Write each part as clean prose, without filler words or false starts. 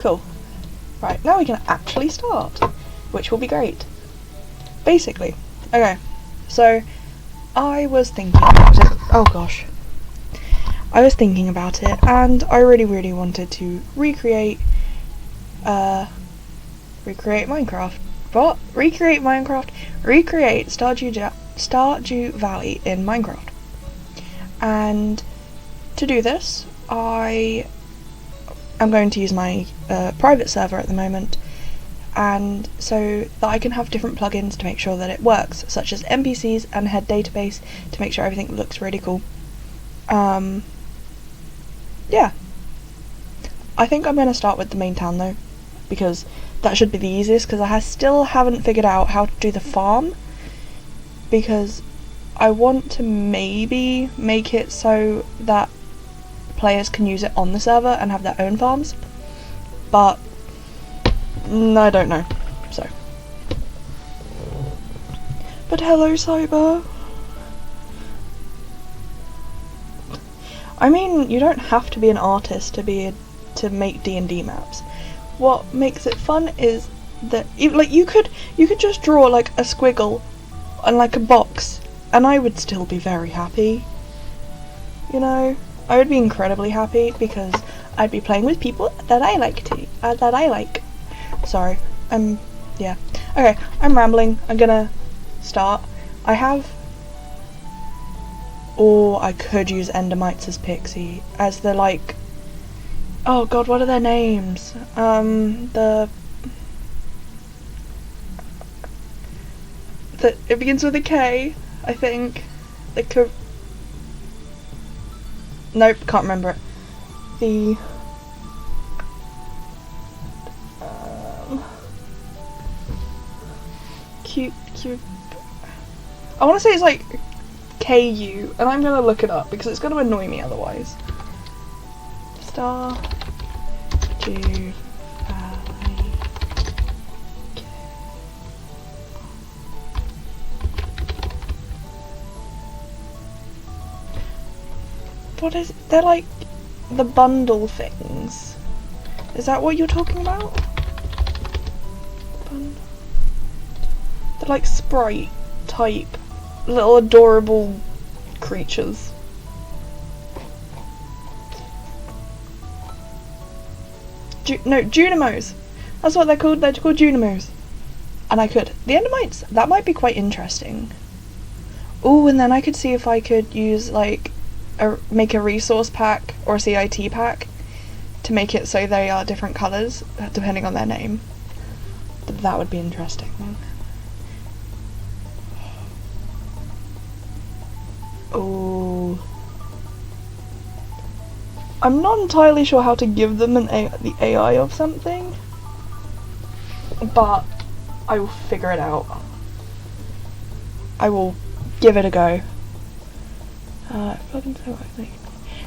Cool. Right, now we can actually start, which will be great. Basically, okay, so I was thinking about it. Oh gosh. I was thinking about it, and I really wanted to recreate Minecraft. What? Recreate Stardew Valley in Minecraft. And to do this, I am going to use my private server at the moment, and so that I can have different plugins to make sure that it works, such as NPCs and head database, to make sure everything looks really cool. Yeah. I think I'm going to start with the main town though, because that should be the easiest, because I still haven't figured out how to do the farm, because I want to maybe make it so that players can use it on the server and have their own farms, but I don't know, so. But hello, Cyber. I mean, you don't have to be an artist to make D&D maps. What makes it fun is that you could just draw like a squiggle and like a box, and I would still be very happy. You know, I would be incredibly happy because I'd be playing with people that I like. Sorry, yeah. Okay, I'm rambling. I'm gonna start. Or I could use endermites as pixie, as the like, oh god, what are their names? It begins with a K, I think. Nope, can't remember it. Cute. I want to say it's like KU, and I'm gonna look it up because it's gonna annoy me otherwise. Stardew Valley. What is? They're like the bundle things. Is that what you're talking about? They're like sprite type, little adorable creatures. No, Junimos. That's what they're called. They're called Junimos. And the endermites, that might be quite interesting. Ooh, and then I could see if I could use like make a resource pack or a CIT pack to make it so they are different colours depending on their name. That would be interesting. Oh, I'm not entirely sure how to give them the AI of something, but I will figure it out. I will give it a go.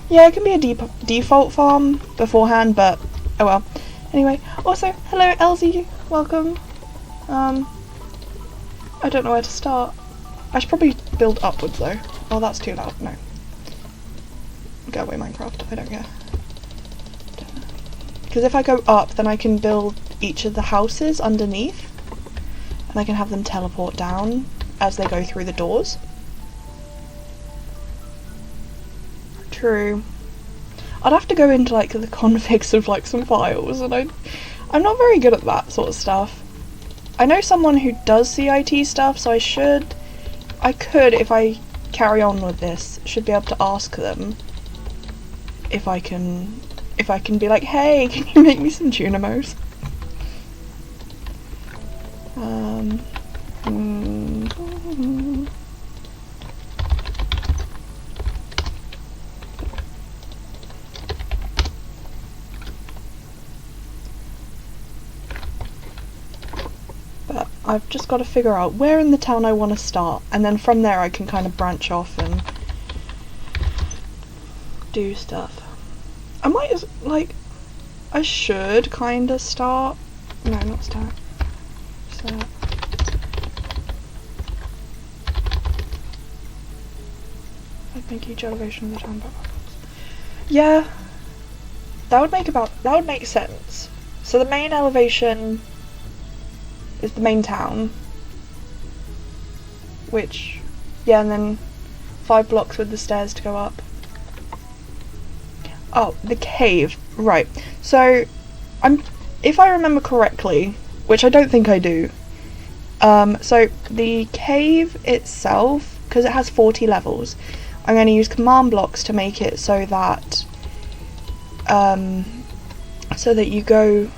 Yeah, it can be a default farm beforehand, but oh well. Anyway, also, hello Elsie, welcome. I don't know where to start. I should probably build upwards though. Oh, that's too loud. No. Go away, Minecraft. I don't care. Because if I go up, then I can build each of the houses underneath, and I can have them teleport down as they go through the doors. True. I'd have to go into like the configs of like some files, and I'm not very good at that sort of stuff. I know someone who does CIT stuff, so I could, if I carry on with this, should be able to ask them if I can be like, hey, can you make me some Junimos? But I've just got to figure out where in the town I want to start, and then from there I can kind of branch off and do stuff. I should kind of start. No, not start. Start. I'd make each elevation of the town backwards. Yeah, that would make sense. So the main elevation is the main town, which, yeah, and then 5 blocks with the stairs to go up. Oh, the cave, right. So, if I remember correctly, which I don't think I do, so the cave itself, because it has 40 levels, I'm going to use command blocks to make it so that you go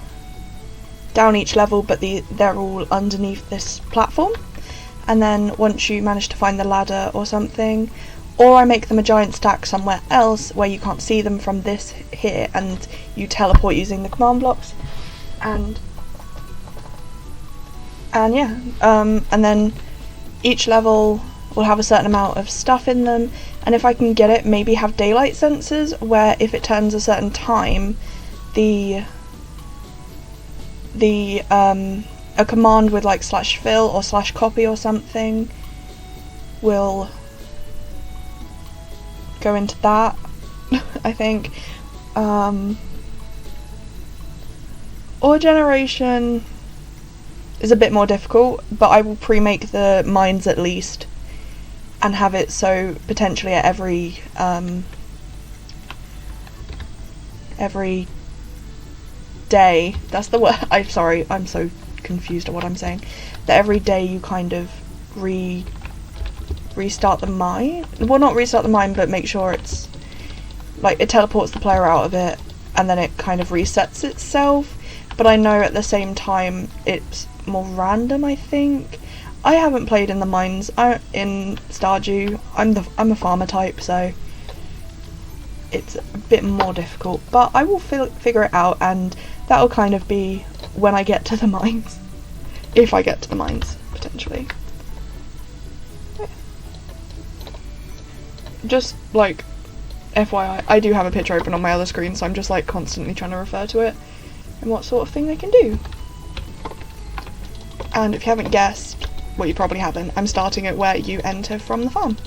down each level, but they're all underneath this platform. And then once you manage to find the ladder or something, or I make them a giant stack somewhere else where you can't see them from this here, and you teleport using the command blocks, and yeah, and then each level will have a certain amount of stuff in them, and if I can get it, maybe have daylight sensors where if it turns a certain time, a command with like /fill or /copy or something will go into that. I think ore generation is a bit more difficult, but I will pre-make the mines at least and have it so potentially at every day, that's the word, I'm sorry, I'm so confused at what I'm saying, that every day you kind of restart the mine, well, not restart the mine, but make sure it's like it teleports the player out of it and then it kind of resets itself. But I know at the same time it's more random, I think. I haven't played in the mines in Stardew. I'm a farmer type, so it's a bit more difficult, but I will figure it out, and that'll kind of be when I get to the mines, if I get to the mines potentially. Just like FYI, I do have a picture open on my other screen, so I'm just like constantly trying to refer to it and what sort of thing they can do. And if you haven't guessed, well, you probably haven't, I'm starting at where you enter from the farm.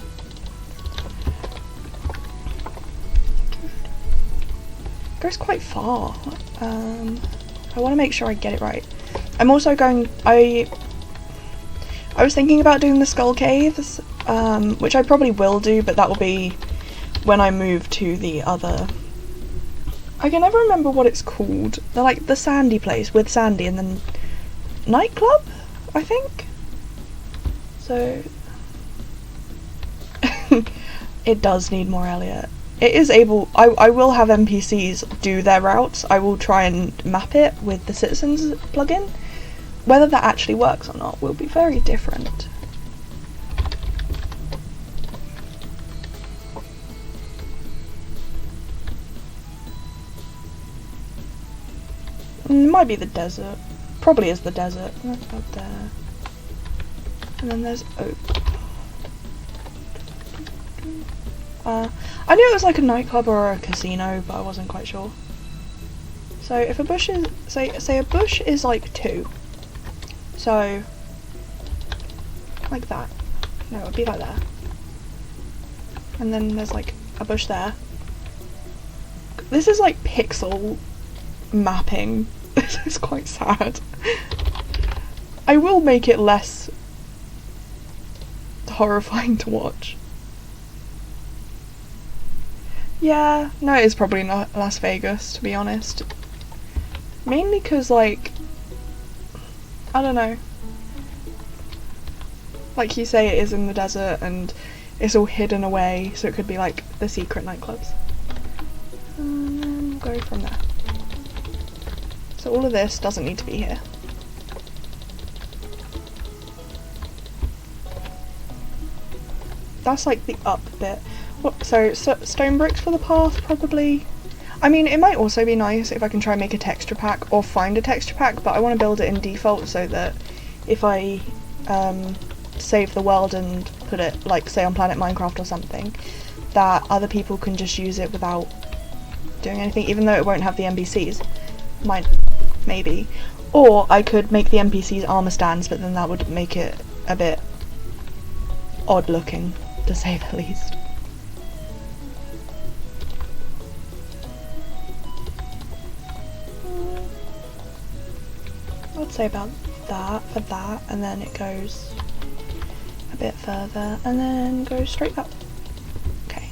It goes quite far. I want to make sure I get it right. I'm also going, I was thinking about doing the skull caves, which I probably will do, but that will be when I move to the other, I can never remember what it's called. They're like the sandy place with sandy and then nightclub, I think. So it does need more Elliot. It is able, I will have NPCs do their routes. I will try and map it with the citizens plugin. Whether that actually works or not will be very different. It might be the desert. Probably is the desert. That's up there. And then there's oak. I knew it was like a nightclub or a casino, but I wasn't quite sure. So if a bush is, say a bush is like 2. So, like that. No, it would be like that. And then there's like a bush there. This is like pixel mapping. This is quite sad. I will make it less horrifying to watch. Yeah, no, it is probably not Las Vegas, to be honest. Mainly because, like, I don't know. Like you say, it is in the desert and it's all hidden away, so it could be like the secret nightclubs. And then we'll go from there. So all of this doesn't need to be here. That's like the up bit. What, so stone bricks for the path, probably. I mean, it might also be nice if I can try and make a texture pack or find a texture pack, but I want to build it in default so that if I save the world and put it, like, say on Planet Minecraft or something, that other people can just use it without doing anything, even though it won't have the NPCs. Maybe. Or I could make the NPCs armor stands, but then that would make it a bit odd looking, to say the least. I'd say about that for that, and then it goes a bit further and then goes straight up. Okay.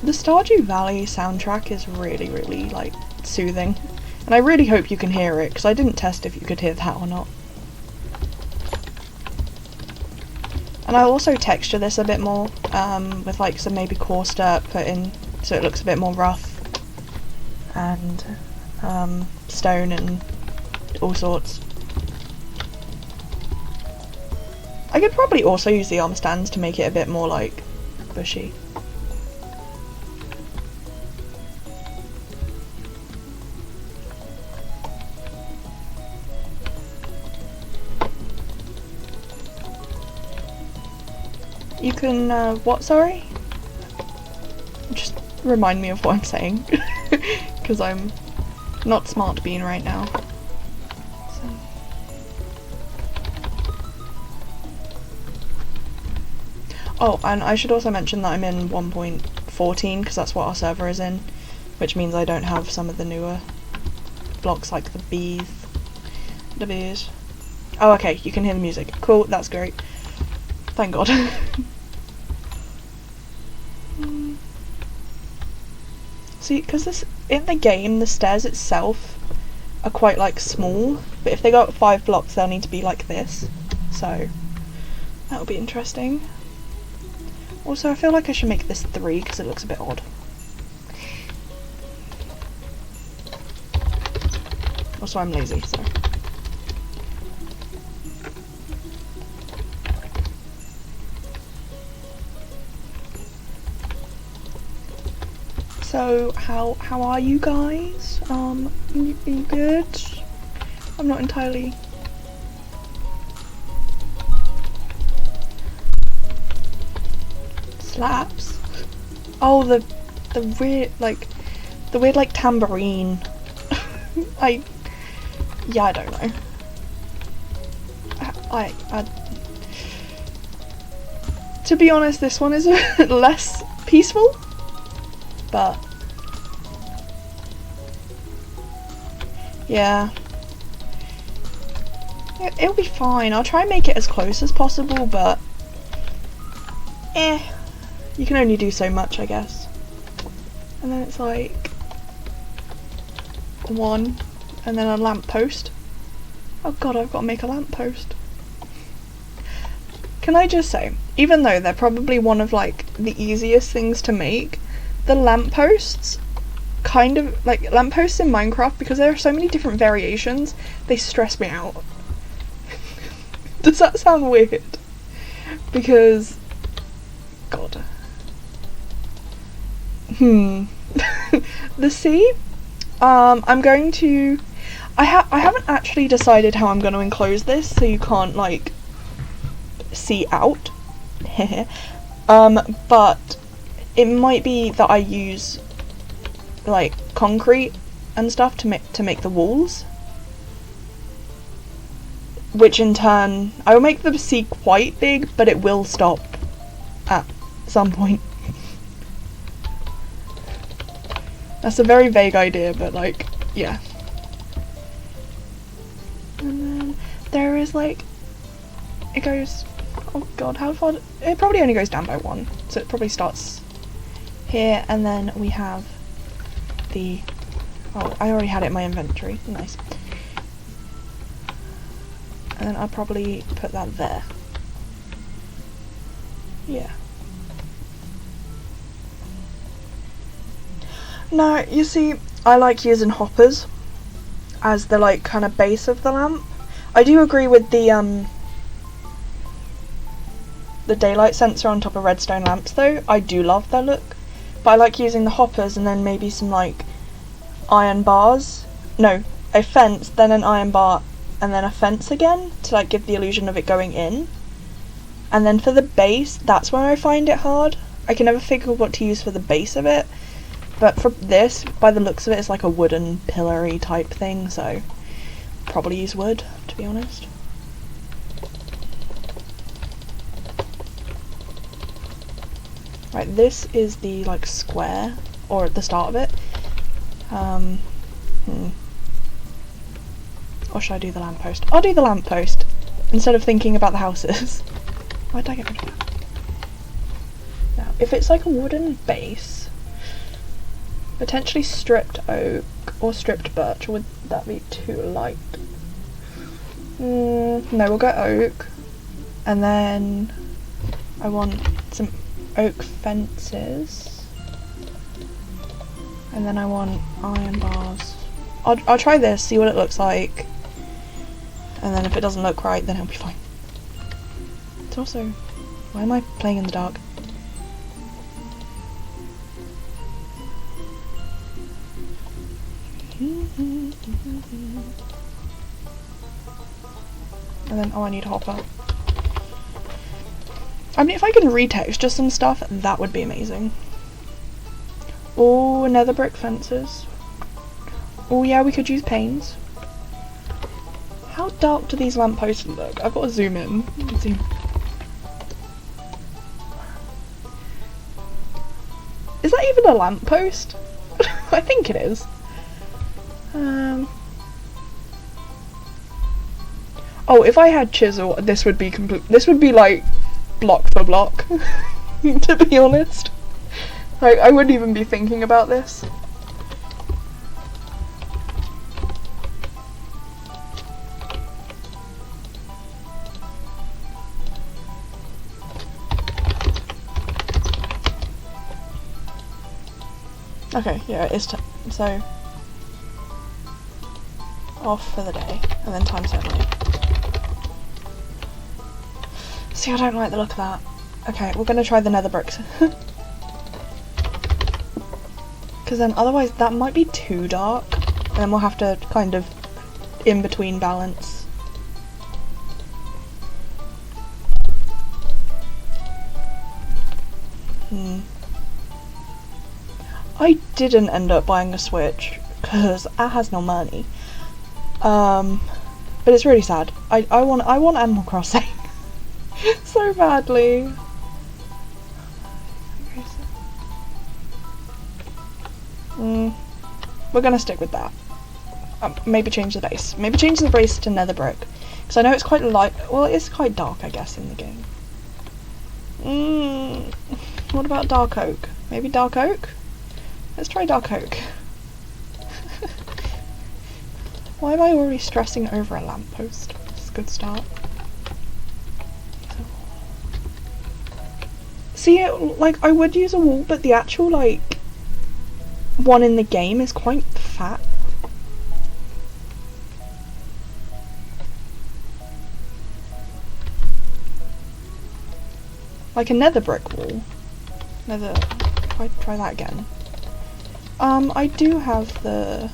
The Stardew Valley soundtrack is really, really like soothing, and I really hope you can hear it because I didn't test if you could hear that or not. And I'll also texture this a bit more with like some maybe coarse dirt put in so it looks a bit more rough, and stone and all sorts. I could probably also use the arm stands to make it a bit more like bushy. You can, what, sorry? Just remind me of what I'm saying, because I'm not smart bean right now. So. Oh, and I should also mention that I'm in 1.14, because that's what our server is in, which means I don't have some of the newer blocks like the bees. The bees. Oh, okay, you can hear the music. Cool, that's great. Thank God. See, because this in the game, the stairs itself are quite like small, but if they go up 5 blocks, they'll need to be like this. So that'll be interesting. Also, I feel like I should make this 3 because it looks a bit odd. Also, I'm lazy, so. So, how are you guys? You good? I'm not entirely... Slaps? Oh, the weird, like, tambourine. I don't know. To be honest, this one is a bit less peaceful. But yeah, it'll be fine. I'll try and make it as close as possible, but you can only do so much, I guess. And then it's like 1, and then a lamppost. Oh god, I've got to make a lamppost. Can I just say, even though they're probably one of like the easiest things to make, the lampposts, kind of, like, lampposts in Minecraft, because there are so many different variations, they stress me out. Does that sound weird? Because, God. The sea, I'm going to, I haven't actually decided how I'm going to enclose this, so you can't, like, see out. But it might be that I use like concrete and stuff to make the walls, which in turn I will make the sea quite big, but it will stop at some point. That's a very vague idea, but like, yeah. And then there is like, it goes, oh god, how far? It probably only goes down by 1, so it probably starts here, and then we have the, oh, I already had it in my inventory, nice. And then I'll probably put that there. Yeah. Now, you see, I like using hoppers as the like kind of base of the lamp. I do agree with the daylight sensor on top of redstone lamps though. I do love their look. But I like using the hoppers and then maybe some like iron bars. No, a fence, then an iron bar, and then a fence again to like give the illusion of it going in. And then for the base, that's where I find it hard. I can never figure what to use for the base of it. But for this, by the looks of it, it's like a wooden pillory type thing, so probably use wood, to be honest. Right, this is the like square, or at the start of it. Or should I do the lamppost? I'll do the lamppost instead of thinking about the houses. Why did I get rid of that? Now, if it's like a wooden base, potentially stripped oak or stripped birch, would that be too light? No, we'll go oak, and then I want some oak fences, and then I want iron bars. I'll try this, see what it looks like, and then if it doesn't look right, then it'll be fine. It's also, why am I playing in the dark? And then, oh, I need a hopper. I mean, if I can retexture some stuff, that would be amazing. Oh, nether brick fences. Oh yeah, we could use panes. How dark do these lampposts look? I've got to zoom in. Zoom. Is that even a lamppost? I think it is. Oh, if I had chisel, this would be complete. This would be like block for block. To be honest, like I wouldn't even be thinking about this. Okay, yeah, it is so off for the day, and then time ceremony. See, I don't like the look of that. Okay, we're gonna try the nether bricks. Because then otherwise that might be too dark, and then we'll have to kind of in-between balance. I didn't end up buying a Switch because I has no money. But it's really sad. I want Animal Crossing so badly. We're gonna stick with that. Maybe change the base. Maybe change the base to nether brick, because I know it's quite light. Well, it is quite dark, I guess, in the game. What about dark oak? Maybe dark oak? Let's try dark oak. Why am I already stressing over a lamppost? It's a good start. See, like, I would use a wall, but the actual, like, one in the game is quite fat. Like a nether brick wall. Nether... Try that again. I do have the...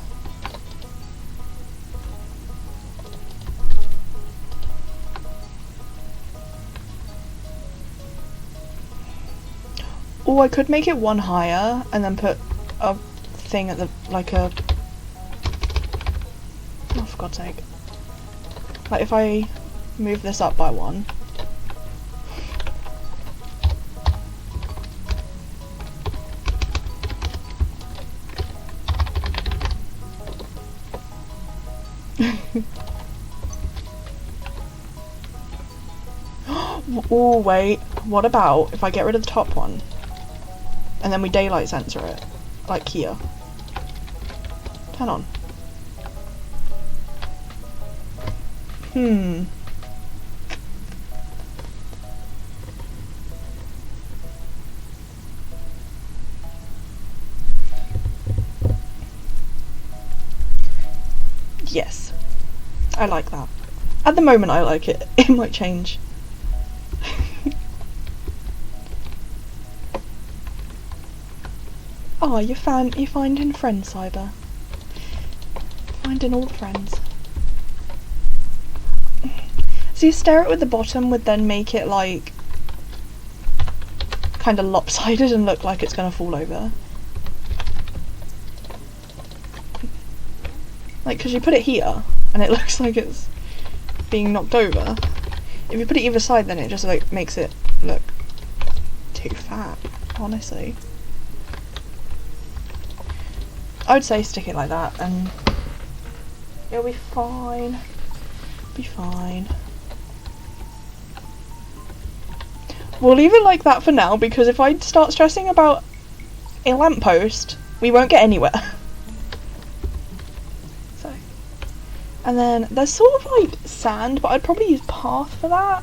Oh, I could make it one higher and then put a thing at the, like a... Oh, for God's sake. Like if I move this up by one. Oh wait, what about if I get rid of the top one and then we daylight sensor it, like here. Turn on. Yes, I like that. At the moment I like it. It might change. Oh, you're finding friends, Cyber. Finding old friends. So you stare it with the bottom would then make it like kind of lopsided and look like it's gonna fall over. Like, because you put it here and it looks like it's being knocked over. If you put it either side, then it just like makes it look too fat. honestly. I would say stick it like that and it'll be fine. Be fine. We'll leave it like that for now, because if I start stressing about a lamppost, we won't get anywhere. So, and then there's sort of like sand, but I'd probably use path for that,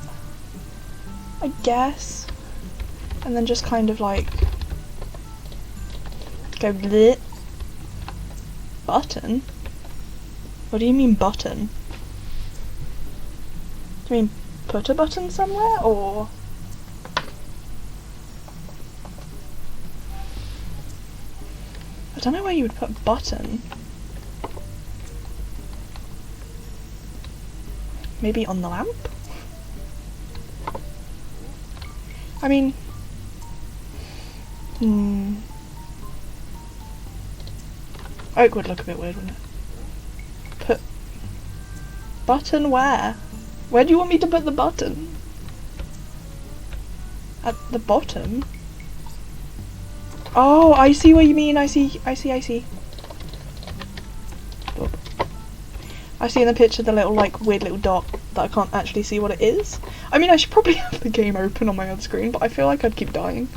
I guess. And then just kind of like go bleh. Button? What do you mean button? Do you mean put a button somewhere, or? I don't know where you would put button. Maybe on the lamp? I mean... Oak would look a bit weird, wouldn't it? Put... Button where? Where do you want me to put the button? At the bottom? Oh, I see what you mean. I see. I see in the picture the little, like, weird little dot that I can't actually see what it is. I mean, I should probably have the game open on my other screen, but I feel like I'd keep dying.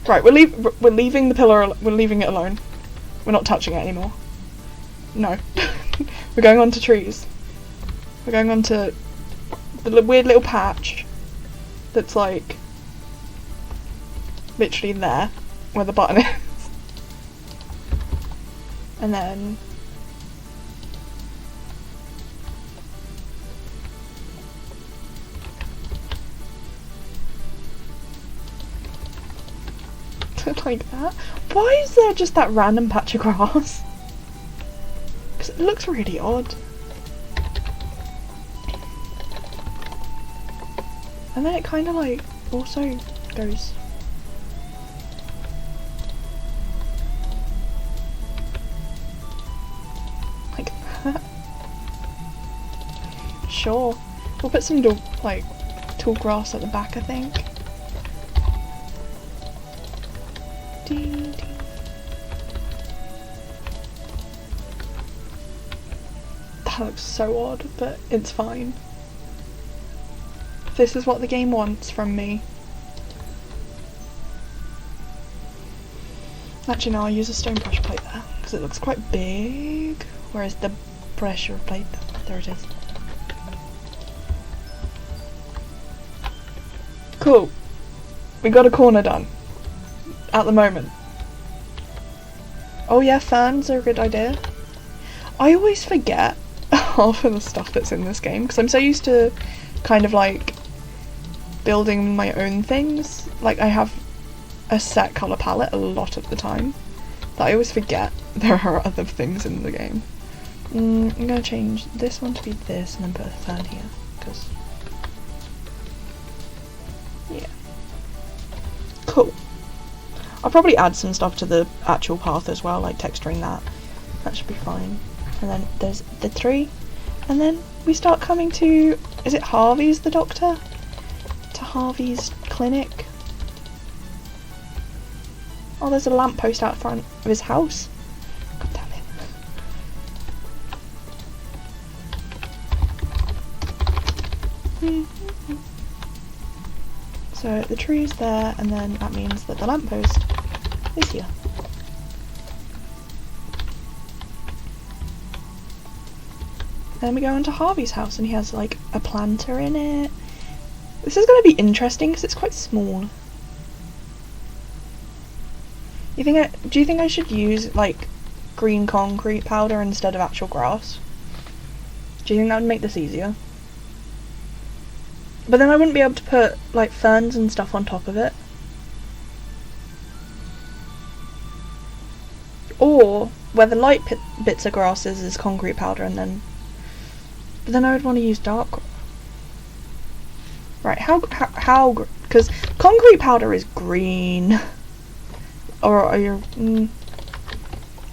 Right, we're leaving the pillar. We're leaving it alone. We're not touching it anymore. No, we're going on to trees. We're going on to the weird little patch that's like literally there where the button is. And then like that. Why is there just that random patch of grass? Because it looks really odd. And then it kind of like also goes like that. Sure, we'll put some like tall grass at the back, I think. That looks so odd, but it's fine. This is what the game wants from me. Actually no, I'll use a stone pressure plate there, because it looks quite big. Whereas the pressure plate, there it is. Cool. We got a corner done. At the moment. Oh yeah, ferns are a good idea. I always forget half of the stuff that's in this game, because I'm so used to kind of like building my own things. Like I have a set colour palette a lot of the time that I always forget there are other things in the game. I'm gonna change this one to be this and then put a fern here, because yeah. Cool. I'll probably add some stuff to the actual path as well, like texturing that. That should be fine. And then there's the tree. And then we start coming to, is it Harvey's the doctor? To Harvey's clinic. Oh, there's a lamppost out front of his house. God damn it. So the tree's there, and then that means that the lamppost is here. Then we go into Harvey's house, and he has like a planter in it. This is going to be interesting because it's quite small. Do you think I should use like green concrete powder instead of actual grass? Do you think that would make this easier? But then I wouldn't be able to put like ferns and stuff on top of it. Or where the light bits of grass is concrete powder, and then. But then I would want to use dark. Right? How? Because concrete powder is green. Or are you?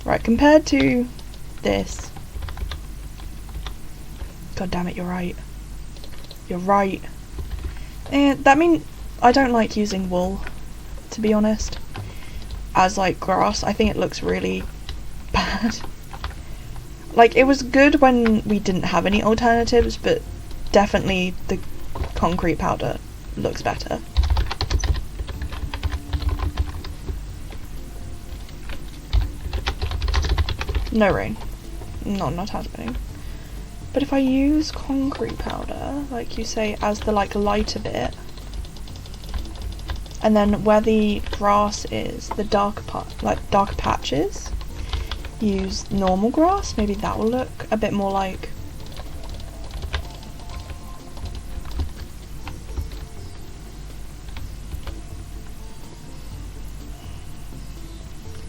Right. Compared to this. God damn it! You're right. You're right. That means I don't like using wool, to be honest, as like grass. I think it looks really bad. Like, it was good when we didn't have any alternatives, but definitely the concrete powder looks better. No rain. No, not happening. But if I use concrete powder, like you say, as the like lighter bit, and then where the grass is, the darker part, like darker patches, use normal grass, maybe that will look a bit more like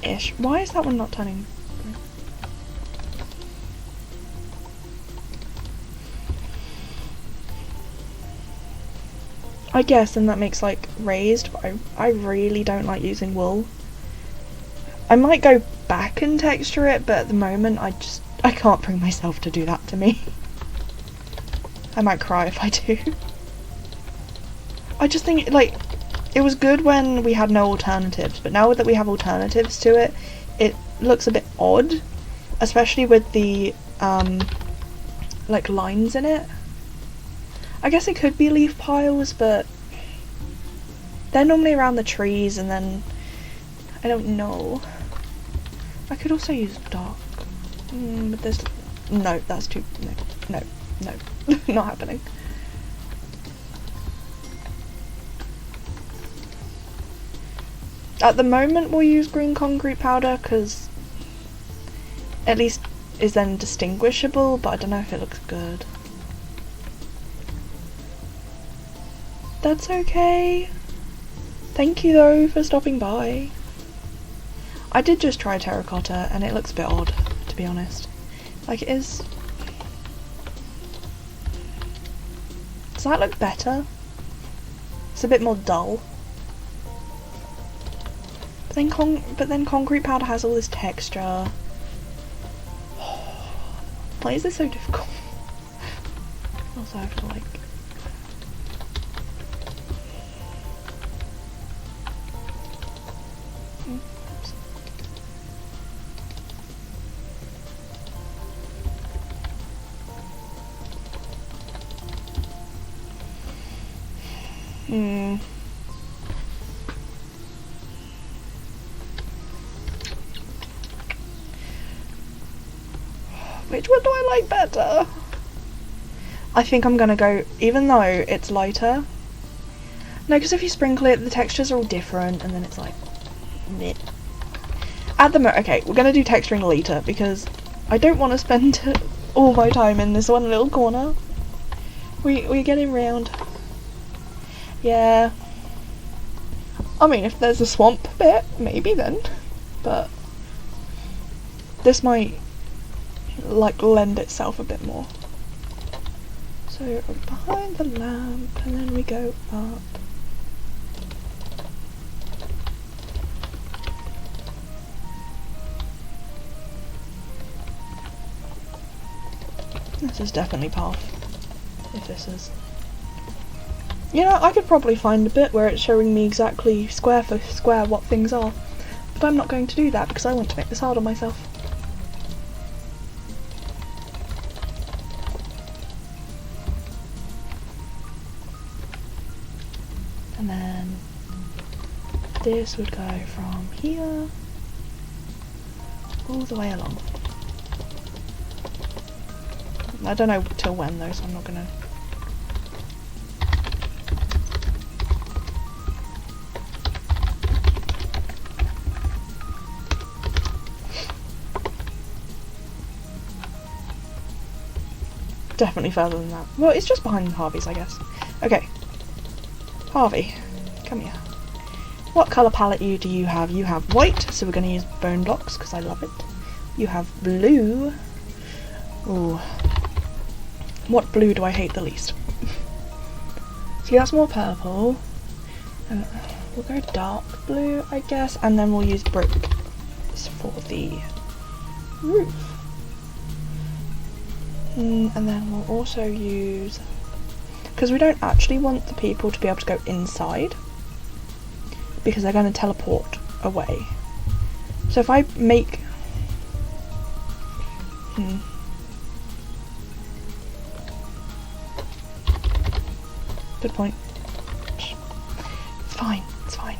ish. Why is that one not turning? I guess, and that makes like raised, but I really don't like using wool. I might go back and texture it, but at the moment I can't bring myself to do that to me. I might cry if I do. I just think, like, it was good when we had no alternatives, but now that we have alternatives to it, it looks a bit odd, especially with the like lines in it. I guess it could be leaf piles, but they're normally around the trees, and then I don't know. I could also use dark, but there's no. That's too no, not happening. At the moment, we'll use green concrete powder because at least is then distinguishable, but I don't know if it looks good. That's okay. Thank you though for stopping by. I did just try terracotta and it looks a bit odd, to be honest. Like, it is. Does that look better? It's a bit more dull. But then concrete powder has all this texture. Why is this so difficult? Also I have to like. Which one do I like better? I think I'm gonna go, even though it's lighter. No, because if you sprinkle it, the textures are all different, and then it's like, meh. At the moment, okay, we're gonna do texturing later, because I don't want to spend all my time in this one little corner. We're getting round. Yeah. I mean, if there's a swamp bit, maybe then. But this might like lend itself a bit more. So behind the lamp, and then we go up. This is definitely path. If this is. You know, I could probably find a bit where it's showing me exactly square for square what things are, but I'm not going to do that because I want to make this hard on myself. And then this would go from here all the way along. I don't know till when though, so I'm not gonna. Definitely further than that. Well, it's just behind Harvey's, I guess. Okay. Harvey, come here. What colour palette do you have? You have white, so we're going to use bone blocks because I love it. You have blue. Ooh. What blue do I hate the least? See, that's more purple. And we'll go dark blue, I guess, and then we'll use brick for the roof. And then we'll also use... because we don't actually want the people to be able to go inside, because they're going to teleport away. So if I make... Good point. It's fine, it's fine.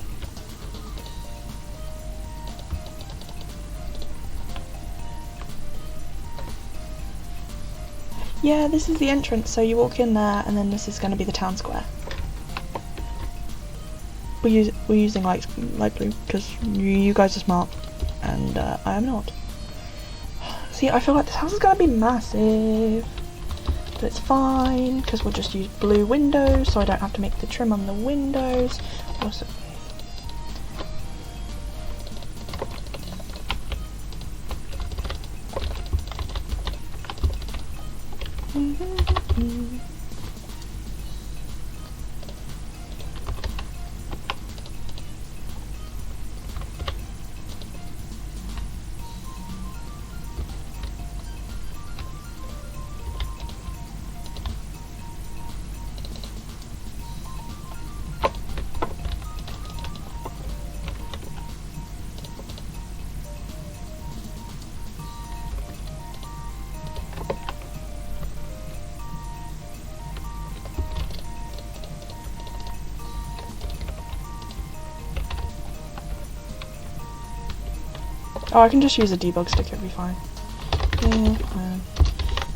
Yeah, this is the entrance, so you walk in there and then this is going to be the town square. We're using light blue because you guys are smart and I am not. See, I feel like this house is going to be massive, but it's fine because we'll just use blue windows, so I don't have to make the trim on the windows. Also, oh, I can just use a debug stick, it'll be fine.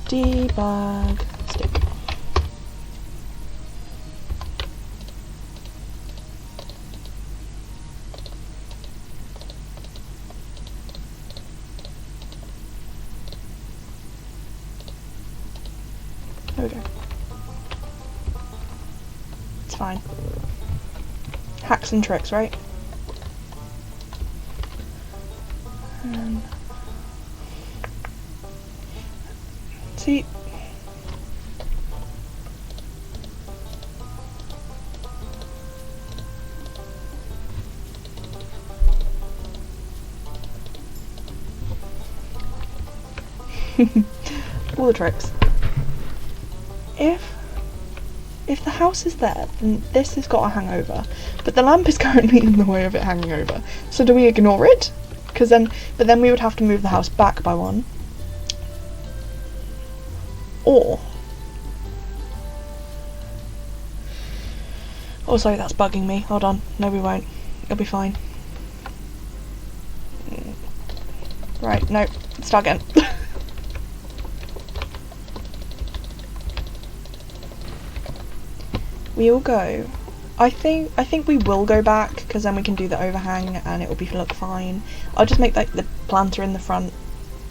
Debug stick. There we go. It's fine. Hacks and tricks, right? See, all the tricks. If the house is there, then this has got a hangover, but the lamp is currently in the way of it hanging over. So do we ignore it? But then we would have to move the house back by one. Or... oh, sorry, that's bugging me. Hold on. No, we won't. It'll be fine. Right, no. Start again. We'll go. I think we will go back, because then we can do the overhang and it will look fine. I'll just make like the planter in the front.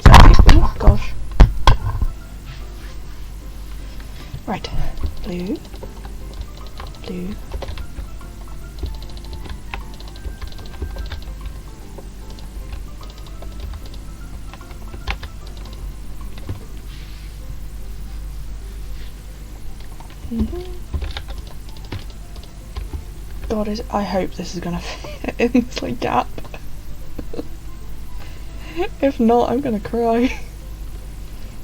So, oh gosh. Right, blue, blue. God, I hope this is gonna fit in this like gap. If not, I'm gonna cry.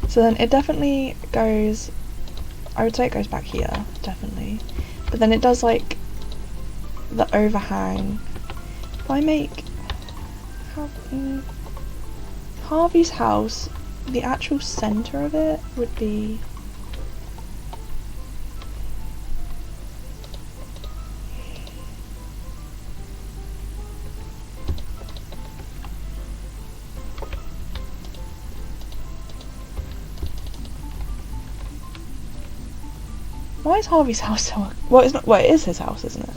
So then it definitely goes, I would say it goes back here, definitely. But then it does like the overhang. If I make Harvey's house, the actual centre of it would be... why is Harvey's house so... well, it's not... well, it is his house, isn't it?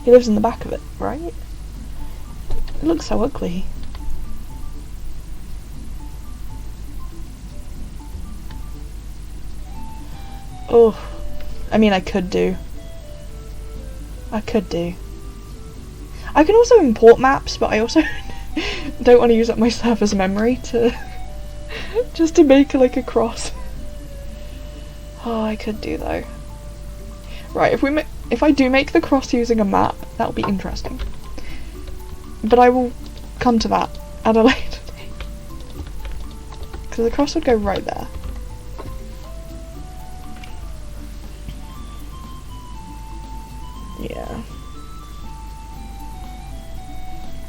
He lives in the back of it, right? It looks so ugly. Oh, I mean, I could do. I can also import maps, but I also don't want to use up my server's memory to just to make like a cross. Oh, I could do though. Right, if I do make the cross using a map, that'll be interesting. But I will come to that at a later date. Because the cross would go right there. Yeah.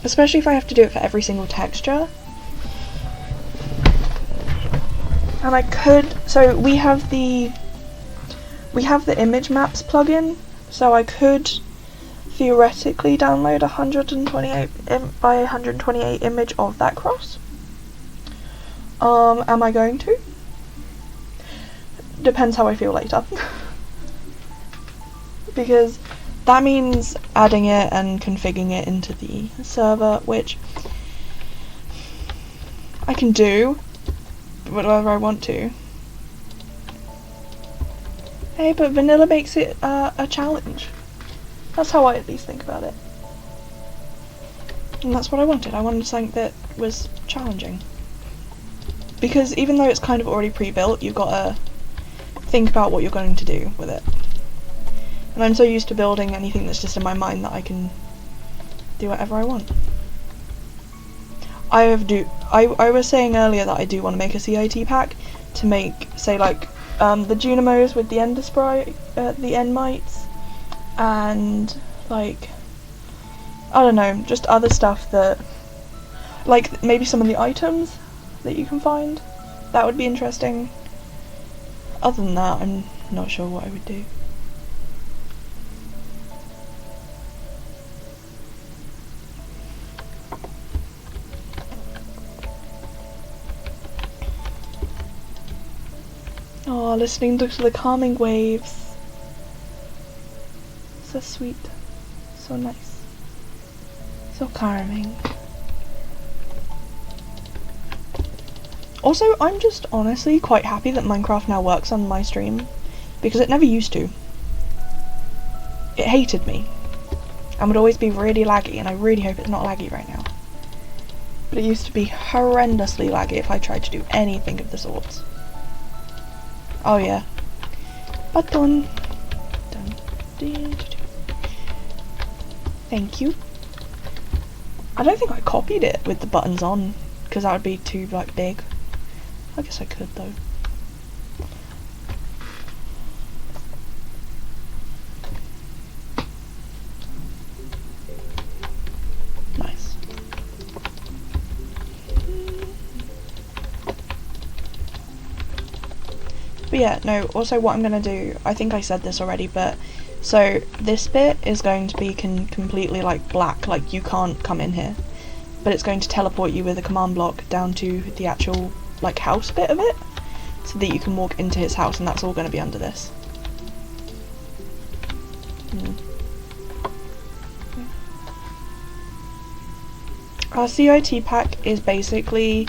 Especially if I have to do it for every single texture. And I could, so we have the image maps plugin, so I could theoretically download 128 by 128 image of that cross. Am I going to? Depends how I feel later. Because that means adding it and configuring it into the server, which I can do whatever I want to. Hey, but vanilla makes it a challenge. That's how I at least think about it. And that's what I wanted. I wanted something that was challenging. Because even though it's kind of already pre-built, you've got to think about what you're going to do with it. And I'm so used to building anything that's just in my mind that I can do whatever I want. I was saying earlier that I do want to make a CIT pack to make, say, like, the Junimos with the Ender Sprite, the Enmites, and, like, I don't know, just other stuff that, like, maybe some of the items that you can find. That would be interesting. Other than that, I'm not sure what I would do. Oh, listening to the calming waves. So sweet. So nice. So calming. Also, I'm just honestly quite happy that Minecraft now works on my stream, because it never used to. It hated me, and would always be really laggy, and I really hope it's not laggy right now. But it used to be horrendously laggy if I tried to do anything of the sorts. Oh yeah. Button. Thank you. I don't think I copied it with the buttons on, because that would be too, like, big. I guess I could, though. Nice. But yeah, no, also what I'm going to do, I think I said this already, but so this bit is going to be completely, like, black, like you can't come in here. But it's going to teleport you with a command block down to the actual, like, house bit of it, so that you can walk into his house, and that's all going to be under this. Our CIT pack is basically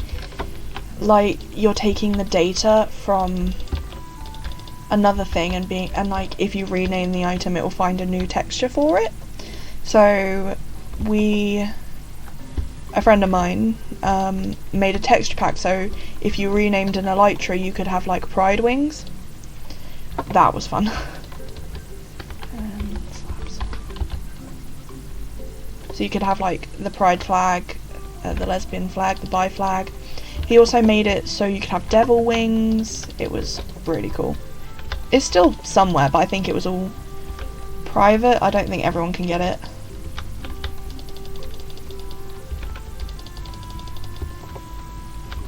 like you're taking the data from another thing and like if you rename the item it will find a new texture for it. So a friend of mine made a texture pack, so if you renamed an elytra you could have like pride wings. That was fun. So you could have like the pride flag, the lesbian flag, the bi flag. He also made it so you could have devil wings. It was really cool. It's still somewhere, but I think it was all private. I don't think everyone can get it.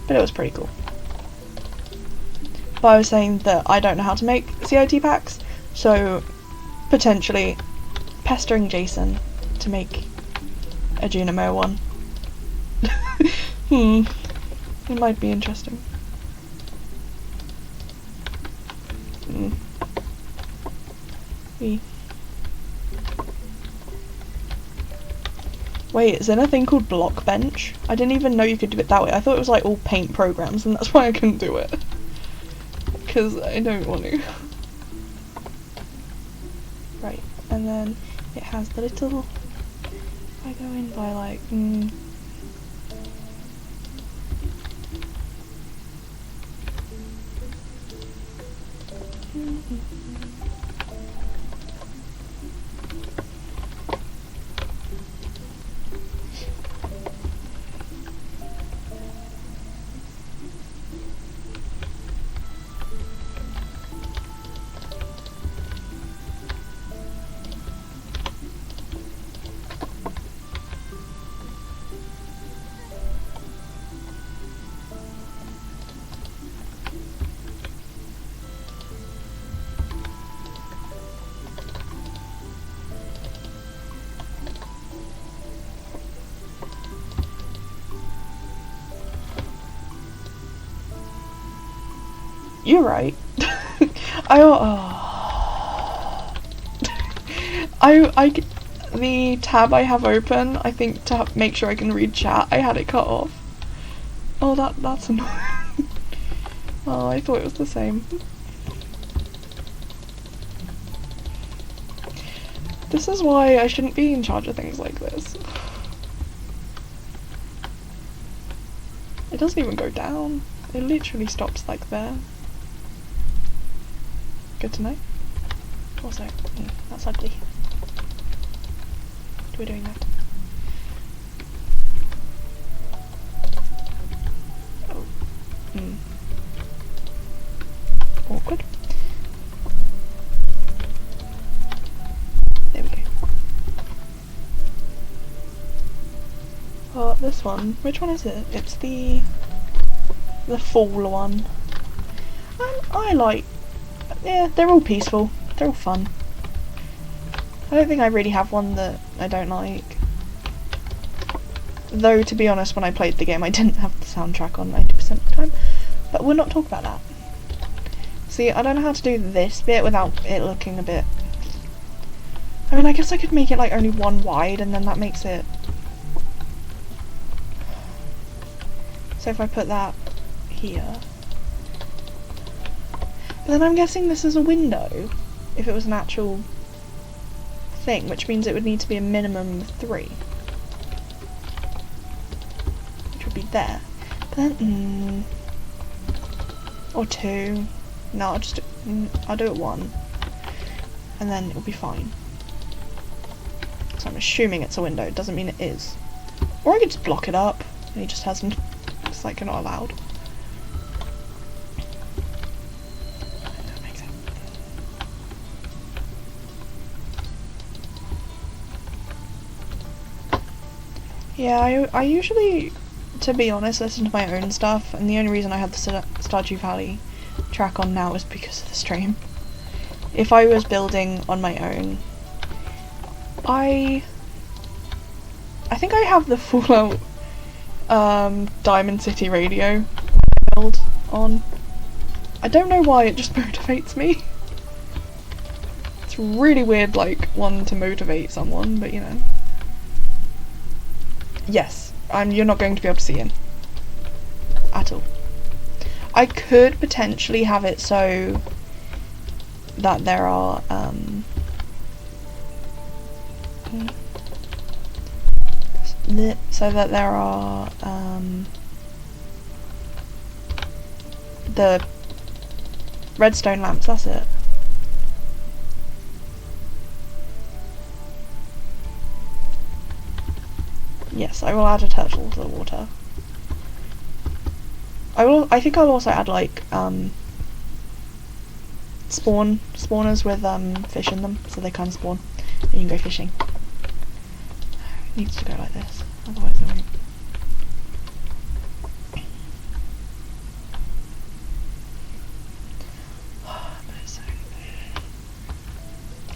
But it was pretty cool. But I was saying that I don't know how to make CIT packs, so potentially pestering Jason to make a Junimo one. It might be interesting. Wait, is there a thing called Block Bench? I didn't even know you could do it that way. I thought it was like all paint programs, and that's why I couldn't do it. Because I don't want to. Right, and then it has the little... I go in by like... You're right. The tab I have open, I think to make sure I can read chat, I had it cut off. Oh, that's annoying. Oh, I thought it was the same. This is why I shouldn't be in charge of things like this. It doesn't even go down. It literally stops like there. Good to know. Also, that's ugly. What are we doing now? Oh. Awkward. There we go. Oh, this one. Which one is it? It's the fall one. I like. Yeah, they're all peaceful. They're all fun. I don't think I really have one that I don't like. Though, to be honest, when I played the game, I didn't have the soundtrack on 90% of the time. But we'll not talk about that. See, I don't know how to do this bit without it looking a bit... I mean, I guess I could make it like only one wide, and then that makes it... So if I put that here... But then I'm guessing this is a window, if it was an actual thing, which means it would need to be a minimum of 3. Which would be there. But then, or 2. No, I'll do it 1. And then it'll be fine. So I'm assuming it's a window, it doesn't mean it is. Or I could just block it up, and he just hasn't, it's like you're not allowed. Yeah, I usually, to be honest, listen to my own stuff, and the only reason I had the Stardew Valley track on now is because of the stream. If I was building on my own, I think I have the Fallout Diamond City radio build on. I don't know why, it just motivates me. It's really weird, like, one to motivate someone, but you know. Yes, you're not going to be able to see in. At all. I could potentially have it so that there are, the redstone lamps, that's it. Yes, I will add a turtle to the water. I think I'll also add like spawners with fish in them, so they can spawn and you can go fishing. It needs to go like this, otherwise it won't.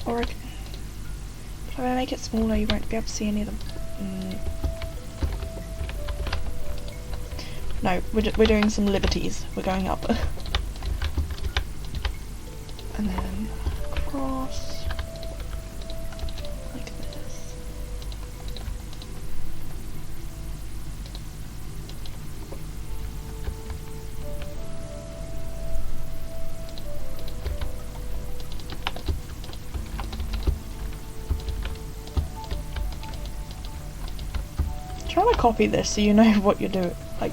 Or if I make it smaller, you won't be able to see any of them. No, we're doing some liberties. We're going up. And then across like this. Trying to copy this so you know what you're doing, like,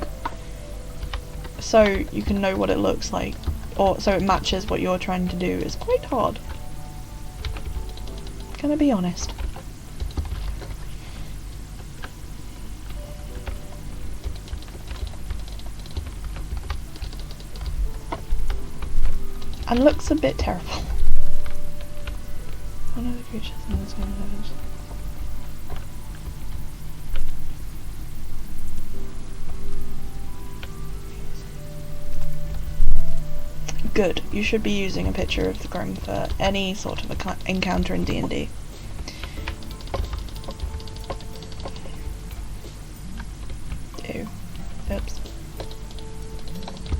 so you can know what it looks like, or so it matches what you're trying to do, is quite hard. Gonna be honest. And looks a bit terrible. One of the creatures in this game village. Good. You should be using a picture of the groom for any sort of encounter in D&D. Ew. Oops.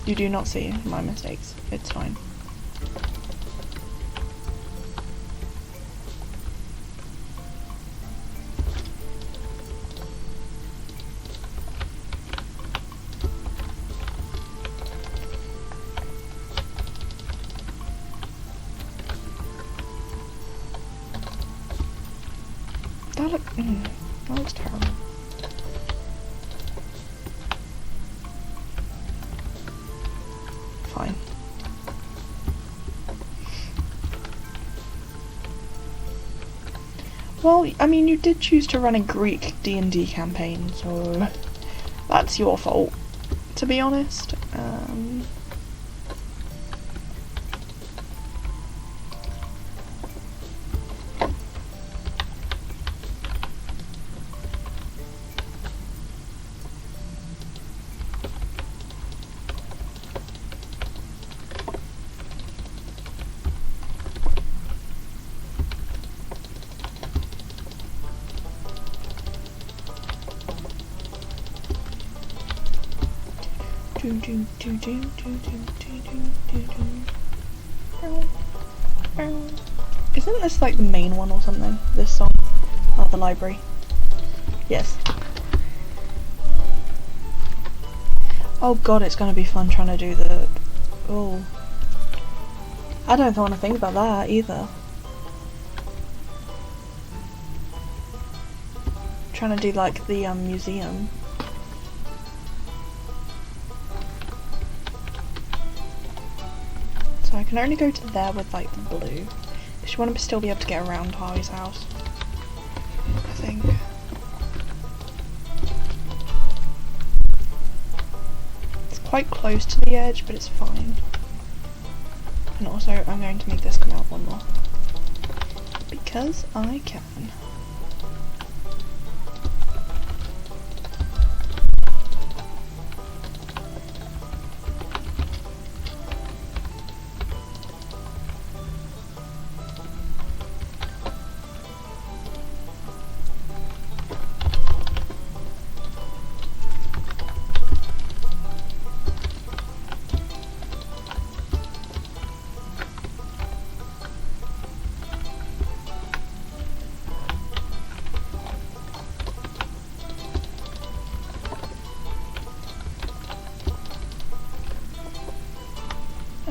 You do not see my mistakes. It's fine. That looks terrible. Fine. Well, I mean, you did choose to run a Greek D&D campaign, so that's your fault, to be honest. Isn't this like the main one or something? This song? Oh, the library. Yes. Oh god, it's gonna be fun trying to do the... Oh. I don't want to think about that either. Trying to do like the museum. So I can only go to there with like the blue. Because you want to still be able to get around Harvey's house, I think. It's quite close to the edge, but it's fine. And also I'm going to make this come out one more. Because I can.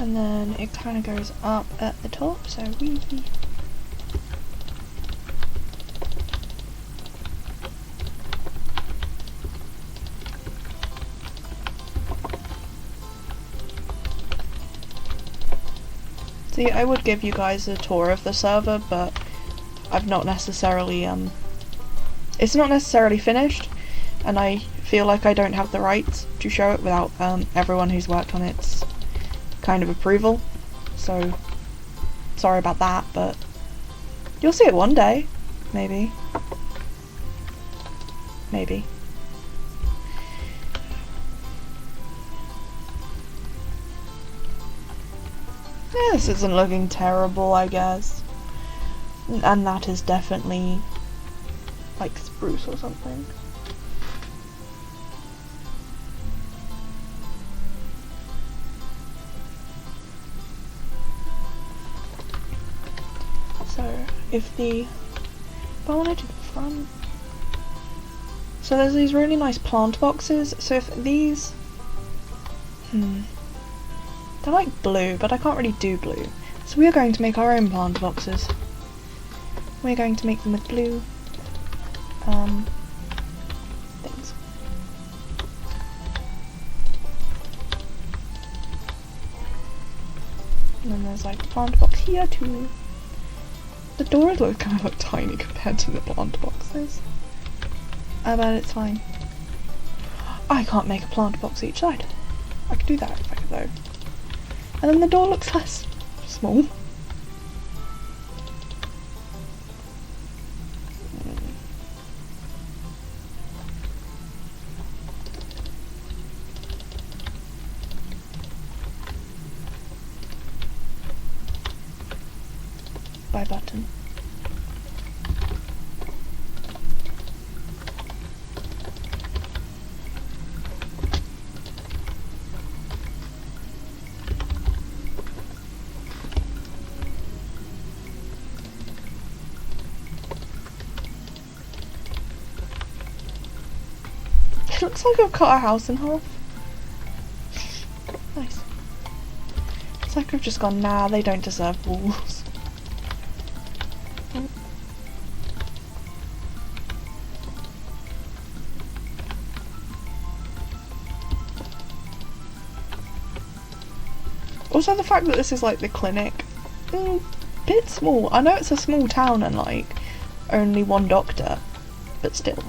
And then it kind of goes up at the top, so we... See, I would give you guys a tour of the server, but I've not necessarily, it's not necessarily finished, and I feel like I don't have the rights to show it without, everyone who's worked on its kind of approval, so sorry about that, but you'll see it one day, maybe. Maybe. Yeah, this isn't looking terrible, I guess. And that is definitely like spruce or something. So, if I want to do the front. So there's these really nice plant boxes, so if these, they're like blue, but I can't really do blue. So we are going to make our own plant boxes. We're going to make them with blue, things. And then there's like a plant box here too. The doors kind of look tiny compared to the plant boxes. But it's fine. I can't make a plant box each side. I could do that if I could though. And then the door looks less small. Buy button. looks like I've cut our house in half. Nice. It's like I've just gone, nah, they don't deserve walls. Also the fact that this is like the clinic, bit small. I know it's a small town and like only one doctor, but still.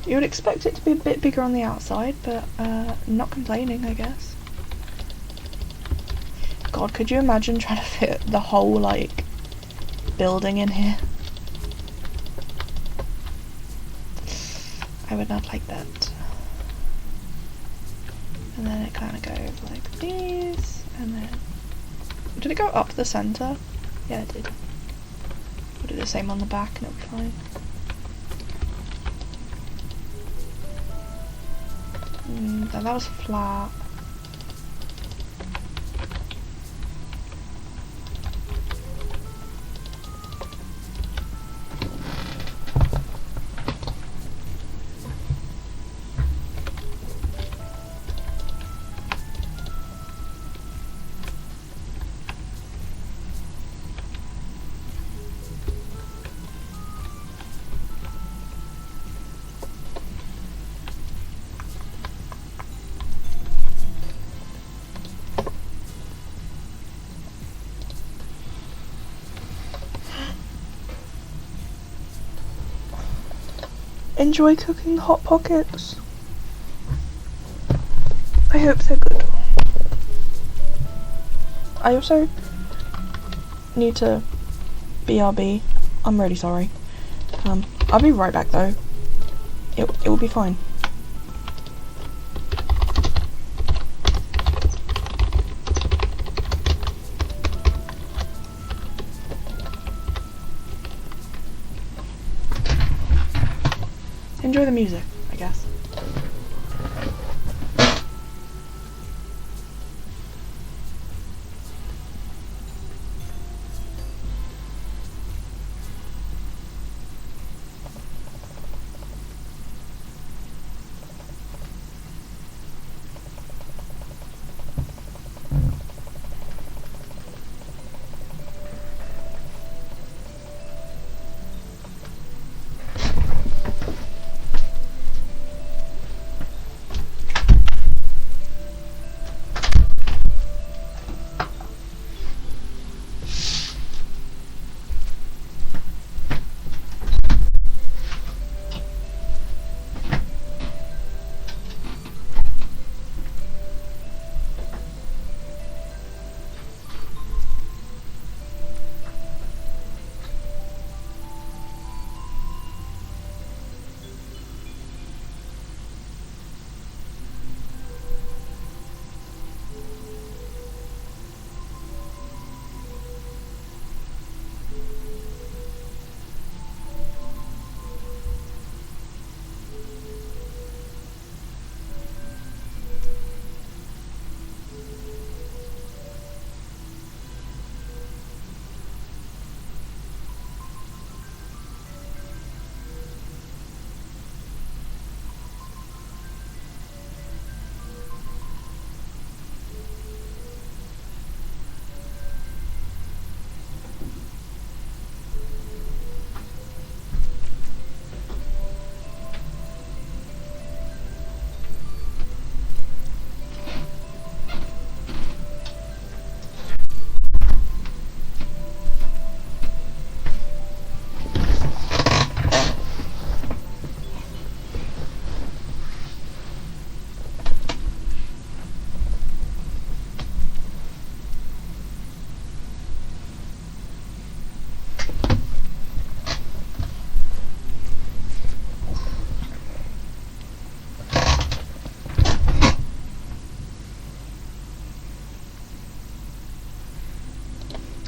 You would expect it to be a bit bigger on the outside, but not complaining, I guess. God, could you imagine trying to fit the whole like building in here? I would not like that. And then it kind of goes like these, and then... Did it go up the centre? Yeah, it did. We'll do the same on the back and it'll be fine. That was flat. Enjoy cooking hot pockets. I hope they're good. I also need to BRB. I'm really sorry. I'll be right back though. It will be fine. Enjoy the music, I guess.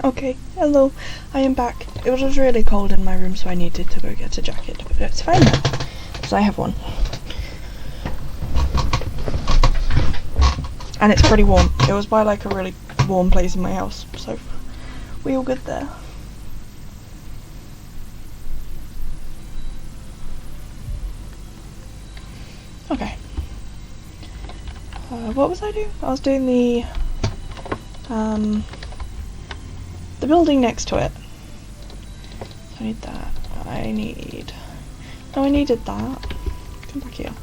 Okay, hello, I am back. It was really cold in my room, so I needed to go get a jacket, but it's fine now, because I have one. And it's pretty warm. It was by like a really warm place in my house, so we all good there. what was I doing? I was doing the building next to it. So I need that. No, I needed that. Come back here.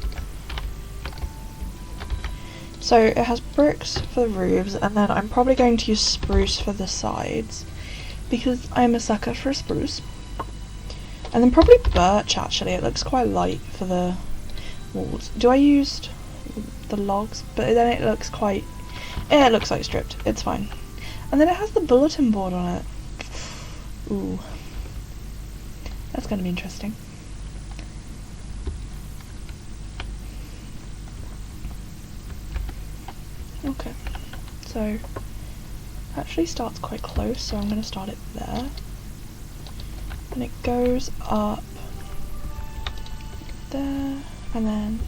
So it has bricks for the roofs, and then I'm probably going to use spruce for the sides, because I'm a sucker for spruce. And then probably birch, actually. It looks quite light for the walls. Do I use the logs? But then it looks quite... yeah, it looks like stripped. It's fine. And then it has the bulletin board on it. Ooh. That's going to be interesting. Okay. So, it actually starts quite close, so I'm going to start it there. And it goes up there, and then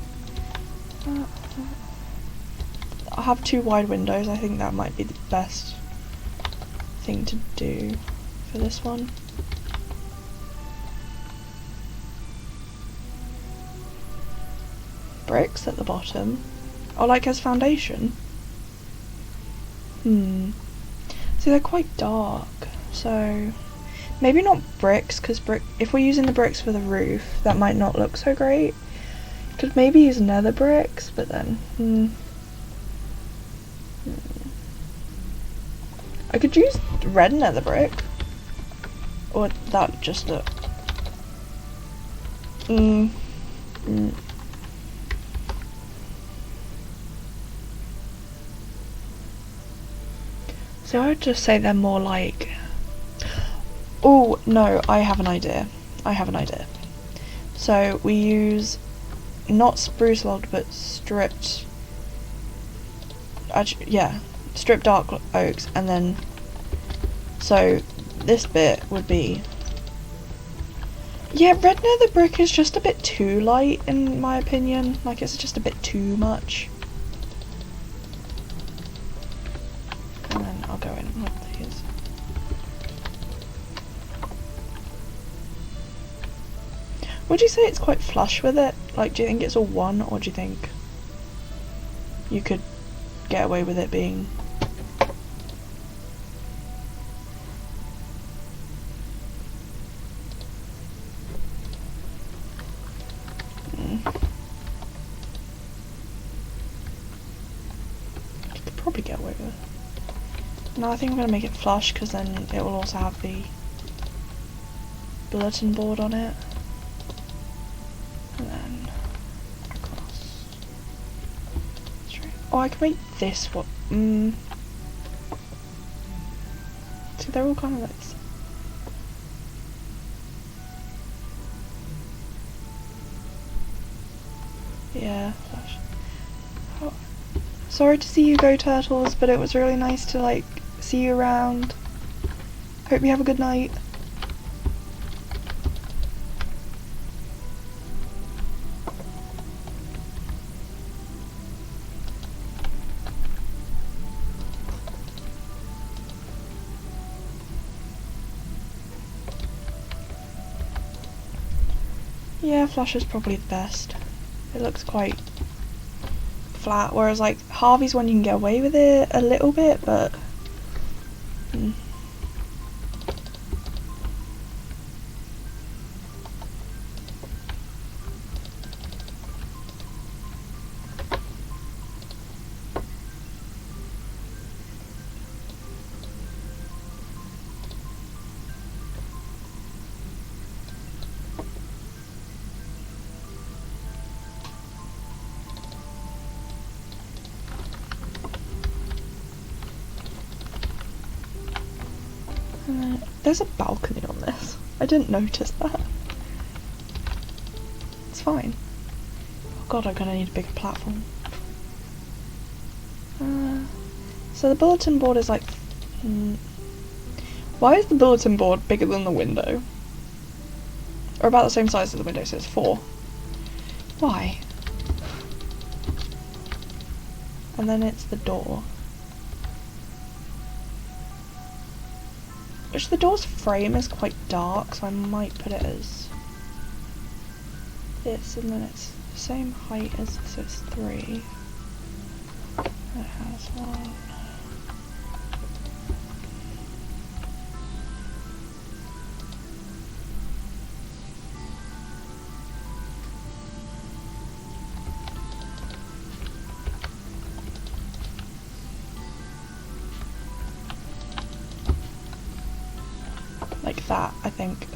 I'll have 2 wide windows. I think that might be the best thing to do for this one. Bricks at the bottom. Oh, like as foundation? See, they're quite dark, so maybe not bricks, because if we're using the bricks for the roof, that might not look so great. Could maybe use nether bricks, but then I could use red nether brick, or that just look. So I would just say they're more like... oh, no, I have an idea. So we use not spruce log, but stripped... actually, yeah, stripped dark oaks, and then... so this bit would be... yeah, red nether brick is just a bit too light, in my opinion. Like, it's just a bit too much. And then I'll go in with these. Would you say it's quite flush with it? Like, do you think it's a 1, or do you think you could get away with it being... you could probably get away with it. No, I think I'm going to make it flush, because then it will also have the bulletin board on it. And then across. Straight. Oh, I can make this one. See, they're all kind of like this. Yeah, flush. Oh. Sorry to see you go, turtles, but it was really nice to, like, see you around. Hope you have a good night. Yeah, flush is probably the best. It looks quite flat, whereas like Harvey's one you can get away with it a little bit, but there's a balcony on this. I didn't notice that. It's fine. Oh god, I'm gonna need a bigger platform. So the bulletin board is like... why is the bulletin board bigger than the window? Or about the same size as the window, so it's 4. Why? And then it's the door. Which the door's frame is quite dark, so I might put it as this, and then it's the same height as, so it's 3. That has one. Like that, I think.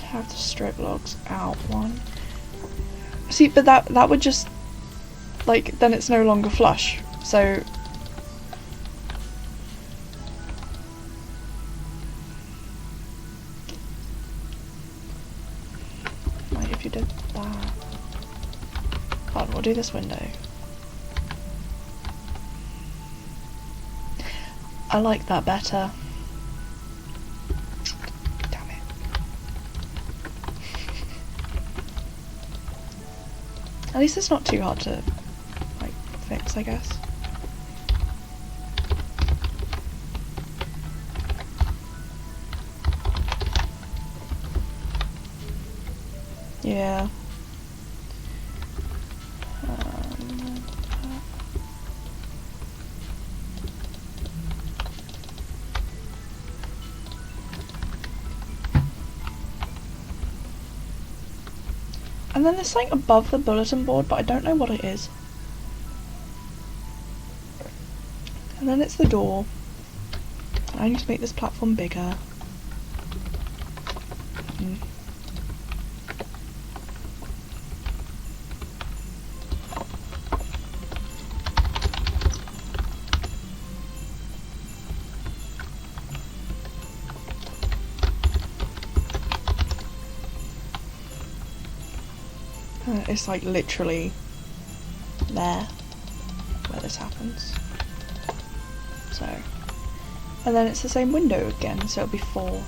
Have the strip logs out one. See, but that would just, like, then it's no longer flush, so... Like, if you did that... Hold on, we'll do this window. I like that better. Damn it. At least it's not too hard to, like, fix, I guess. Yeah. And then there's something above the bulletin board, but I don't know what it is. And then it's the door. I need to make this platform bigger. It's like literally there where this happens. So, and then it's the same window again, so it'll be 4.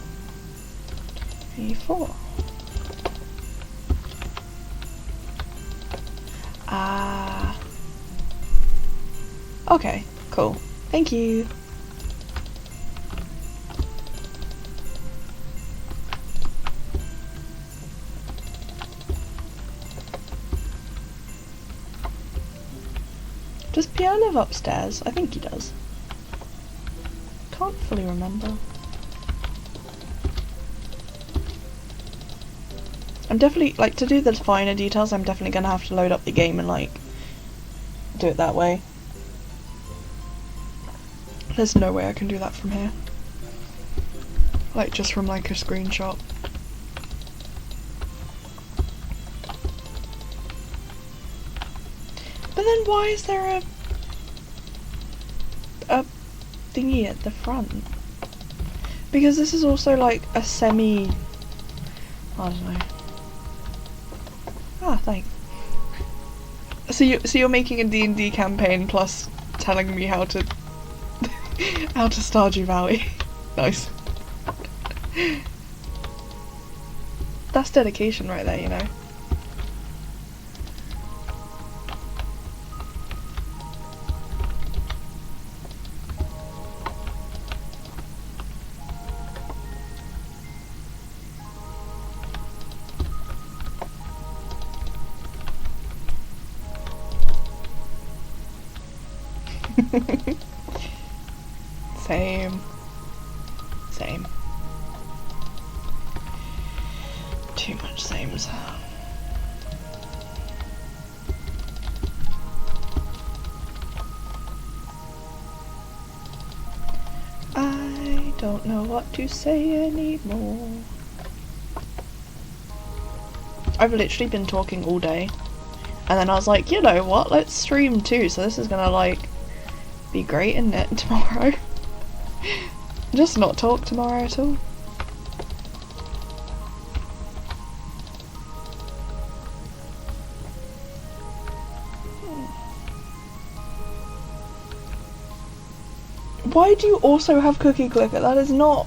4. Ah. Okay, cool. Thank you. Does Pierre live upstairs? I think he does. Can't fully remember. I'm definitely, like, to do the finer details, I'm definitely gonna have to load up the game and, like, do it that way. There's no way I can do that from here. Like, just from, like, a screenshot. But then why is there a thingy at the front? Because this is also like a semi... I don't know. Ah, thanks. So you're making a D&D campaign plus telling me how to how to Stardew Valley. Nice. That's dedication right there, you know. Same. Same. Too much sames. I don't know what to say anymore. I've literally been talking all day. And then I was like, you know what, let's stream too, so this is gonna, like, be great, isn't it, tomorrow? Just not talk tomorrow at all. Why do you also have Cookie Clicker? That is not...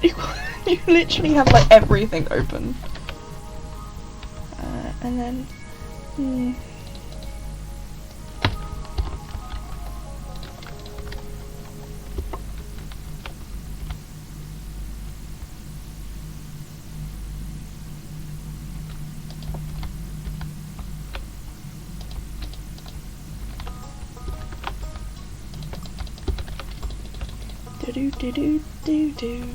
You literally have, like, everything open. And then... Do do do do do.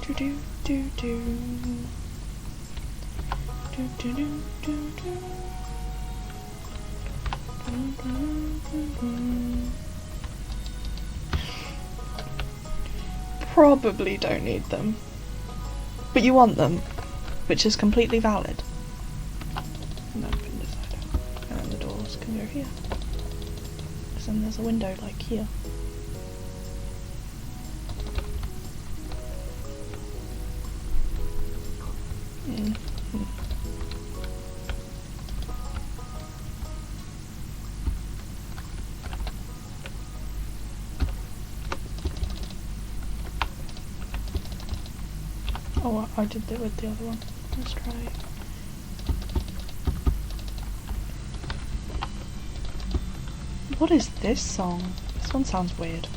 Do do do do. Do do do do do. Probably don't need them, but you want them, which is completely valid. And then open this side, and then the doors can go here. Because then there's a window like here. Oh, I did it with the other one. Let's try it. What is this song? This one sounds weird.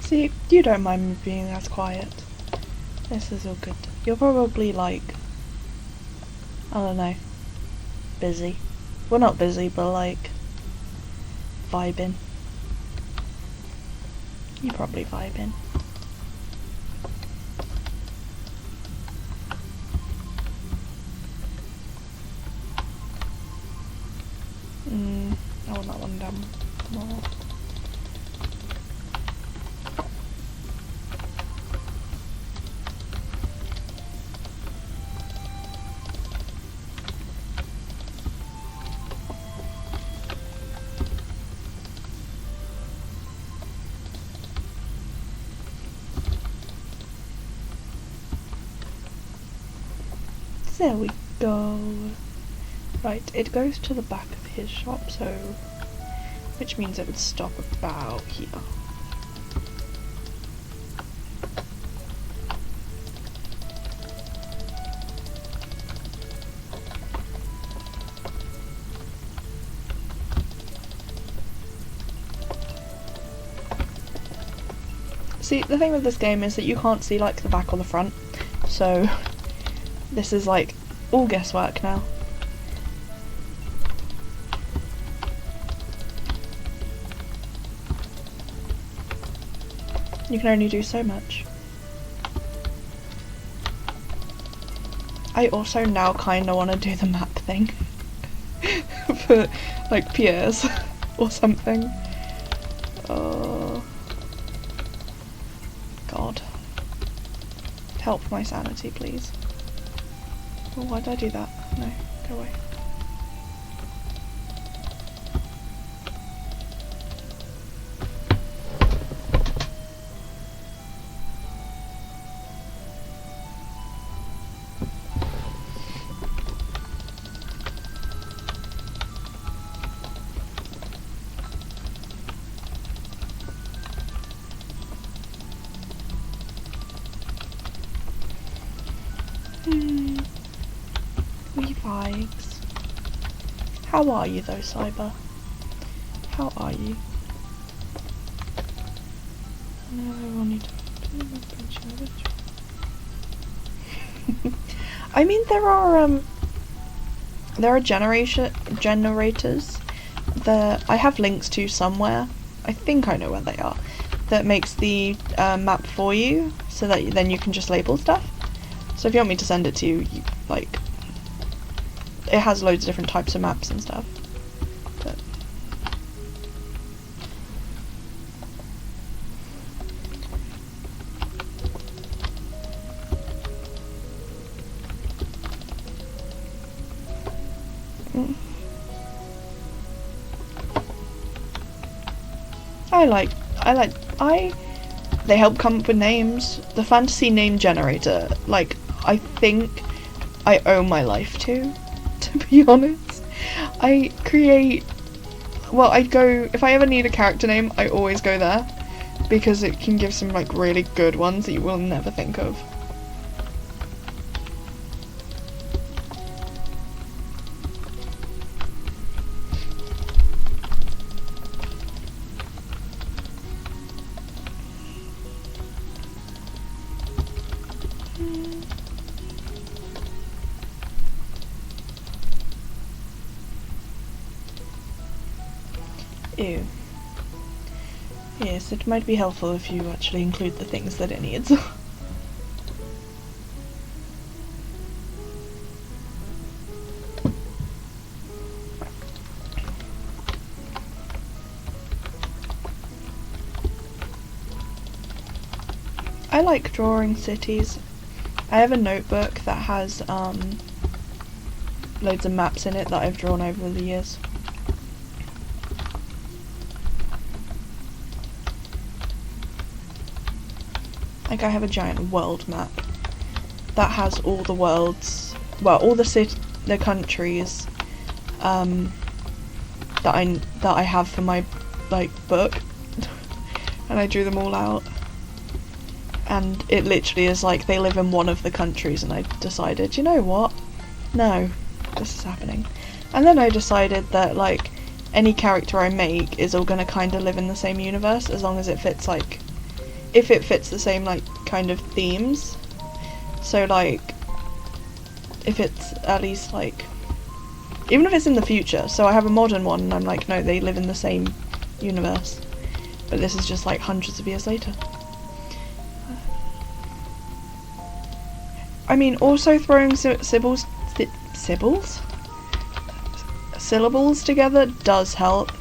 See, you don't mind me being as quiet. This is all good. You're probably like, I don't know, busy. Well, not busy, but like, vibing. You're probably vibing. I want that one down more. There we go. Right, it goes to the back of his shop, so which means it would stop about here. See, the thing with this game is that you can't see like the back or the front, so this is like all guesswork now. You can only do so much. I also now kinda wanna do the map thing. For like Pierre's or something. Oh God. Help my sanity, please. Oh, why did I do that? No, go away. Wee vibes. How are you though, Cyber? How are you? I mean, there are generators that I have links to somewhere. I think I know where they are, that makes the map for you, so that then you can just label stuff. So if you want me to send it to you, like, it has loads of different types of maps and stuff. But they help come up with names. The fantasy name generator, like, I think I owe my life to be honest. I go, if I ever need a character name, I always go there, because it can give some, like, really good ones that you will never think of. Ew. Yes, it might be helpful if you actually include the things that it needs. I like drawing cities. I have a notebook that has loads of maps in it that I've drawn over the years. Like, I have a giant world map that has all the worlds, well, all the countries that I have for my, like, book, and I drew them all out. And it literally is like they live in one of the countries, and I decided, you know what? No, this is happening. And then I decided that, like, any character I make is all gonna kind of live in the same universe, as long as it fits, like, if it fits the same, like, kind of themes. So, like, if it's at least, like, even if it's in the future, so I have a modern one and I'm like, no, they live in the same universe, but this is just like hundreds of years later. I mean, also throwing syllables together does help.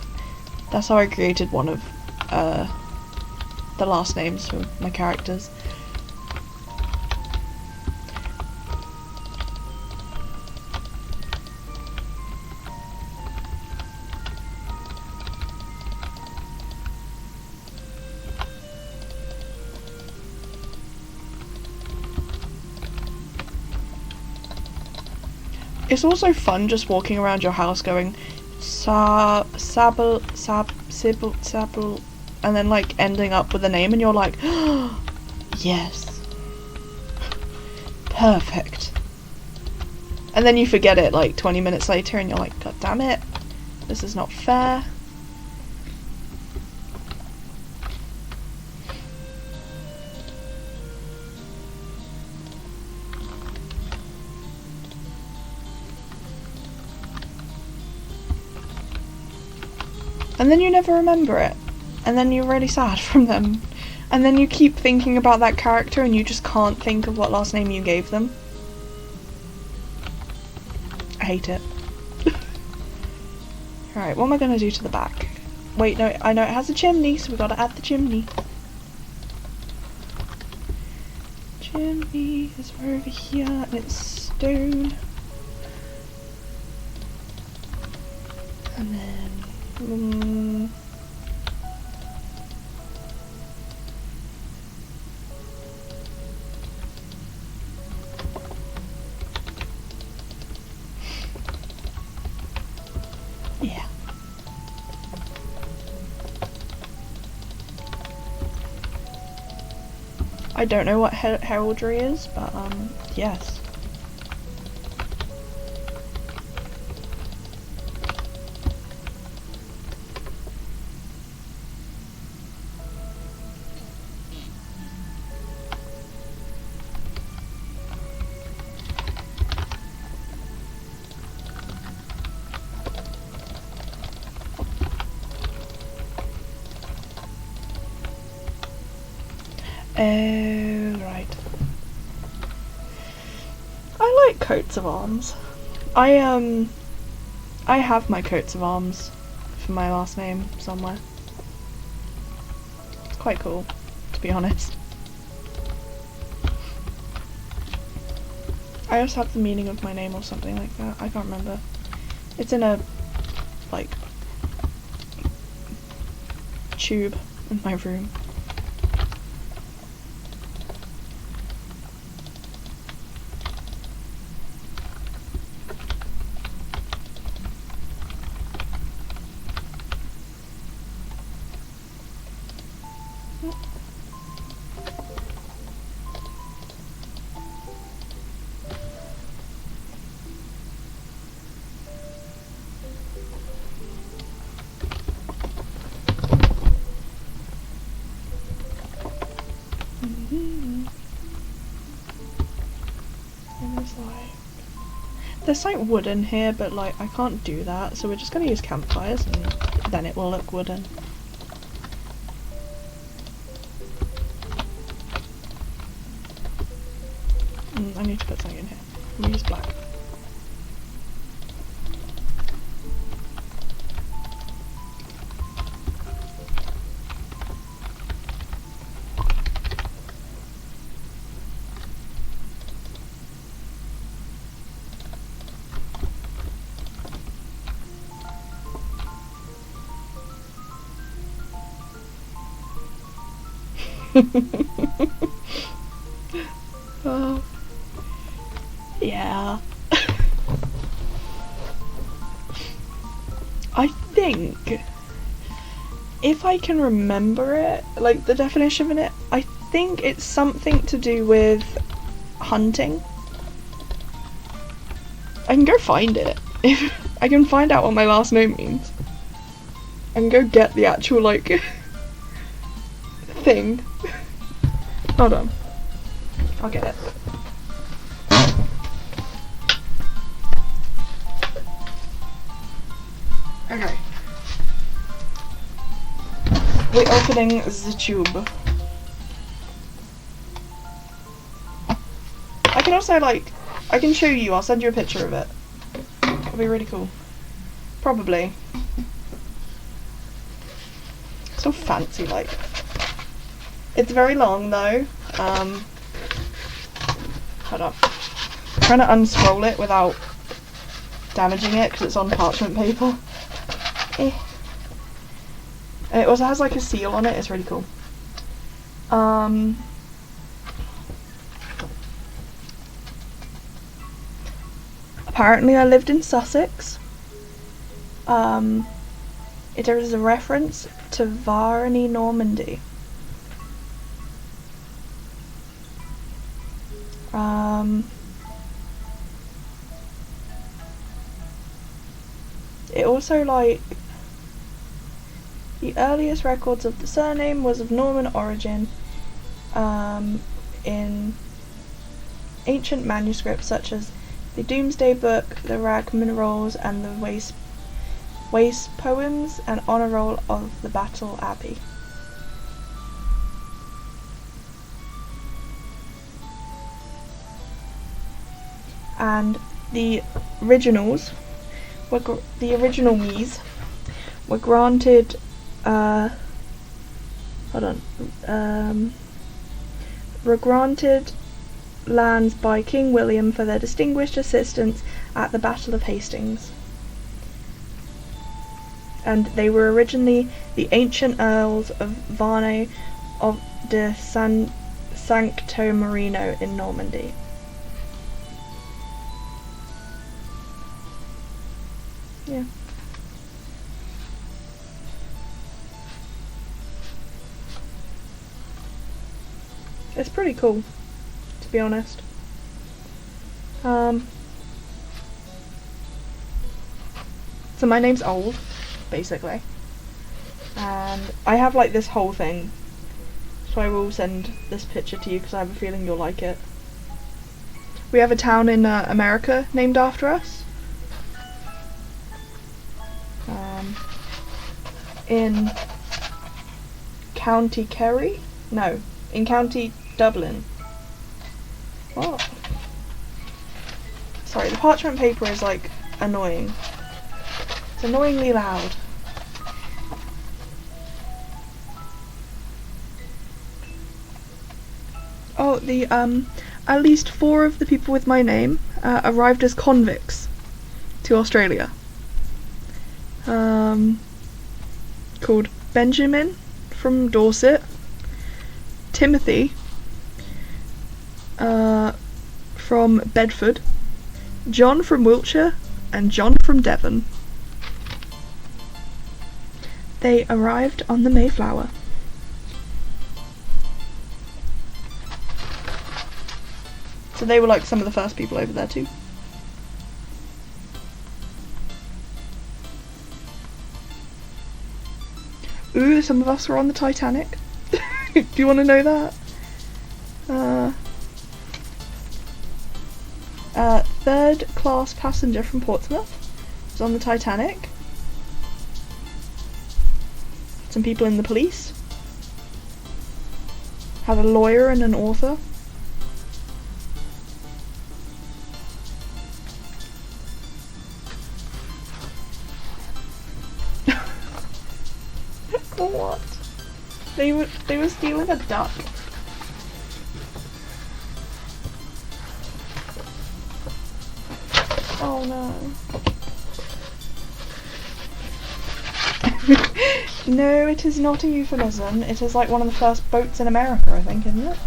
That's how I created one of the last names for my characters. It's also fun just walking around your house going Sabble, and then, like, ending up with a name and you're like, oh, yes, perfect. And then you forget it like 20 minutes later and you're like, god damn it, this is not fair. And then you never remember it, and then you're really sad from them, and then you keep thinking about that character and you just can't think of what last name you gave them. I hate it. Alright, what am I gonna do to the back? Wait, no, I know it has a chimney, so we gotta add the chimney. Chimney is over here, and it's stone. And then yeah. I don't know what heraldry is, but yes. Oh, right. I like coats of arms. I have my coats of arms for my last name somewhere. It's quite cool, to be honest. I also have the meaning of my name or something like that. I can't remember. It's in a, like, tube in my room. There's like wood in here, but like I can't do that, so we're just gonna use campfires and then it will look wooden. I need to put something in here. We'll use black. Oh, yeah. I think, if I can remember it, like the definition of it, I think it's something to do with hunting. I can go find it. If I can find out what my last name means. I can go get the actual, like, thing. Hold on. I'll get it. Okay. We're opening the tube. I can also, like, I can show you, I'll send you a picture of it. It'll be really cool. Probably. So fancy, like. It's very long though. Hold on. I'm trying to unscroll it without damaging it because it's on parchment paper. And it also has like a seal on it, it's really cool. Apparently I lived in Sussex. There is a reference to Varney, Normandy. It also, like, the earliest records of the surname was of Norman origin, in ancient manuscripts such as the Domesday Book, the Ragman Rolls, and the Wace Poems, and Honour Roll of the Battle Abbey. And the originals were the original Mies were granted were granted lands by King William for their distinguished assistance at the Battle of Hastings, and they were originally the ancient Earls of Varney of de Sancto Marino in Normandy. Yeah. It's pretty cool, to be honest. So my name's Old, basically. And I have like this whole thing. So I will send this picture to you because I have a feeling you'll like it. We have a town in America named after us. In County Kerry? No, in County Dublin. What? Sorry, the parchment paper is like annoying. It's annoyingly loud. Oh, the at least 4 of the people with my name arrived as convicts to Australia. Called Benjamin from Dorset, Timothy from Bedford, John from Wiltshire, and John from Devon. They arrived on the Mayflower. So they were like some of the first people over there too. Ooh, some of us were on the Titanic. Do you want to know that? Third class passenger from Portsmouth was on the Titanic. Some people in the police. Had a lawyer and an author. What? They were stealing a duck. Oh no. No, it is not a euphemism. It is like one of the first boats in America, I think, isn't it?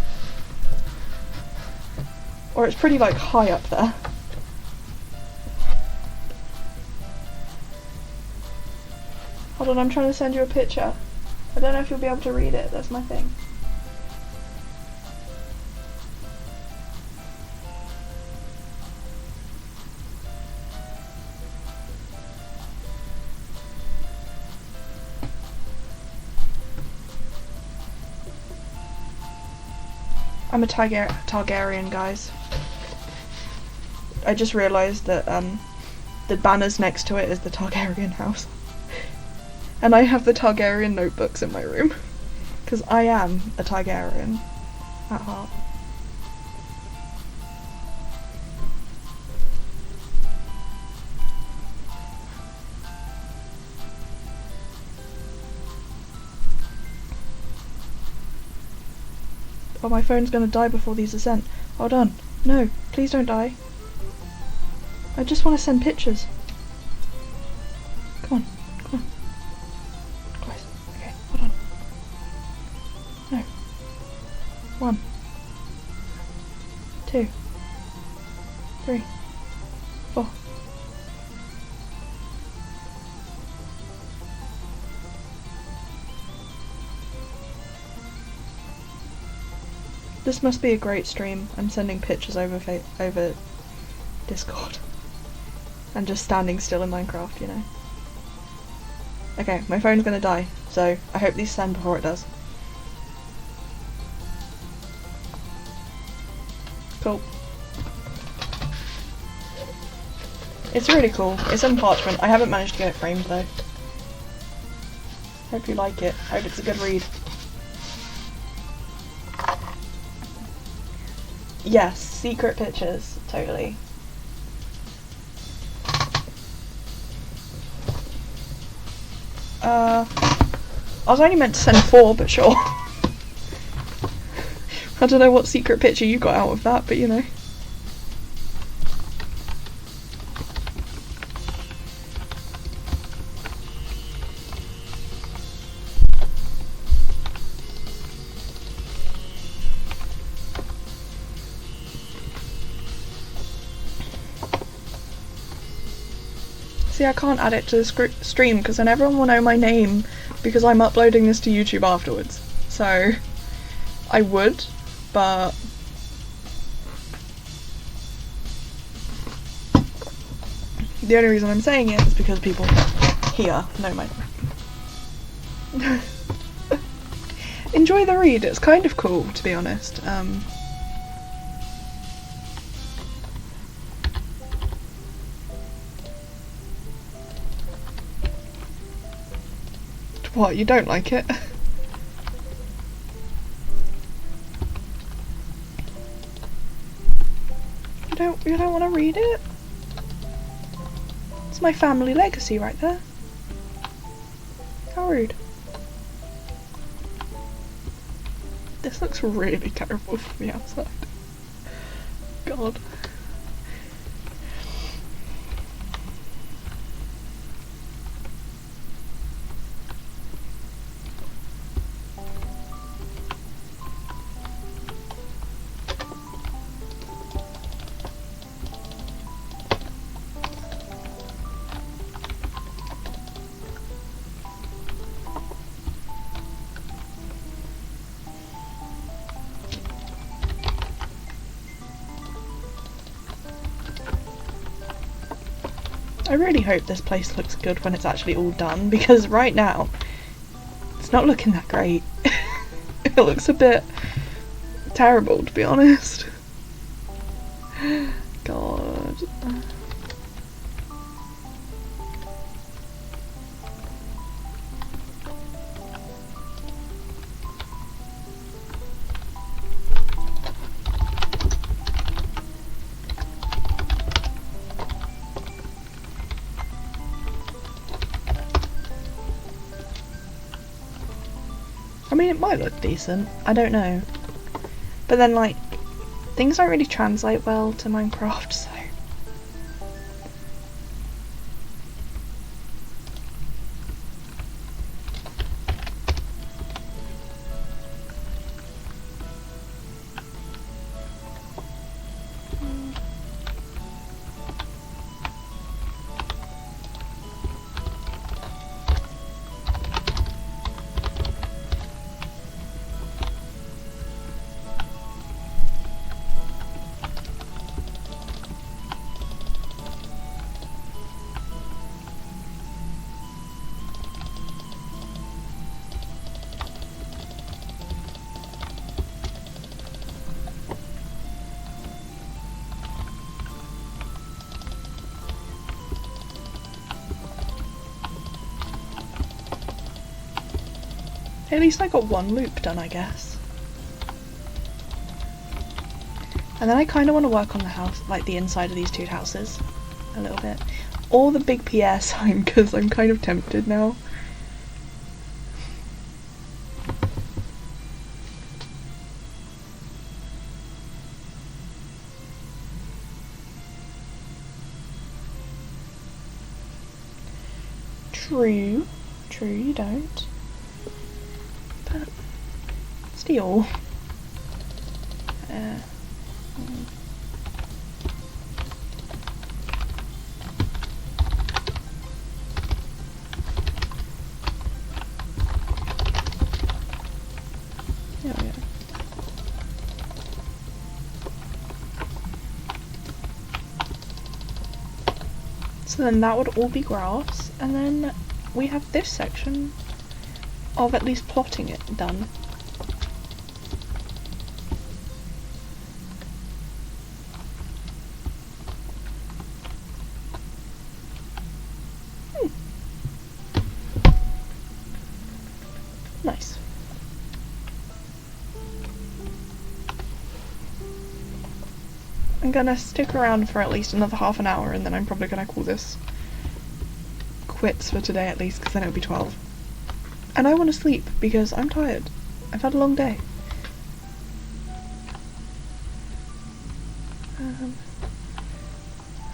Or it's pretty like high up there. Hold on, I'm trying to send you a picture. I don't know if you'll be able to read it, that's my thing. I'm a Targaryen, guys. I just realised that the banners next to it is the Targaryen house. And I have the Targaryen notebooks in my room. Because I am a Targaryen at heart. Oh, my phone's gonna die before these are sent. Hold on. No, please don't die. I just want to send pictures. Come on, come on. Close. Okay, hold on. No. 1, 2, 3, 4. This must be a great stream. I'm sending pictures over Discord. And just standing still in Minecraft, you know. Okay, my phone's gonna die, so I hope these send before it does. Cool. It's really cool. It's on parchment. I haven't managed to get it framed though. Hope you like it. Hope it's a good read. Yes, secret pictures, totally. I was only meant to send 4, but sure. I don't know what secret picture you got out of that, but you know. See, I can't add it to the stream because then everyone will know my name because I'm uploading this to YouTube afterwards. So, I would, but the only reason I'm saying it is because people here know my name. Enjoy the read, it's kind of cool, to be honest. What, you don't like it? You don't want to read it? It's my family legacy right there. How rude. This looks really terrible from the outside. God. I really hope this place looks good when it's actually all done, because right now it's not looking that great. It looks a bit terrible, to be honest. God. I mean, it might look decent, I don't know. But then, like, things don't really translate well to Minecraft, so... At least I got one loop done, I guess. And then I kind of want to work on the house, like the inside of these two houses, a little bit. Or the big Pierre sign, because I'm kind of tempted now. True. True, you don't. But still. There we go. So then that would all be grass, and then we have this section of at least plotting it done. Nice. I'm gonna stick around for at least another half an hour, and then I'm probably gonna call this quits for today at least, because then it'll be 12. And I want to sleep because I'm tired. I've had a long day.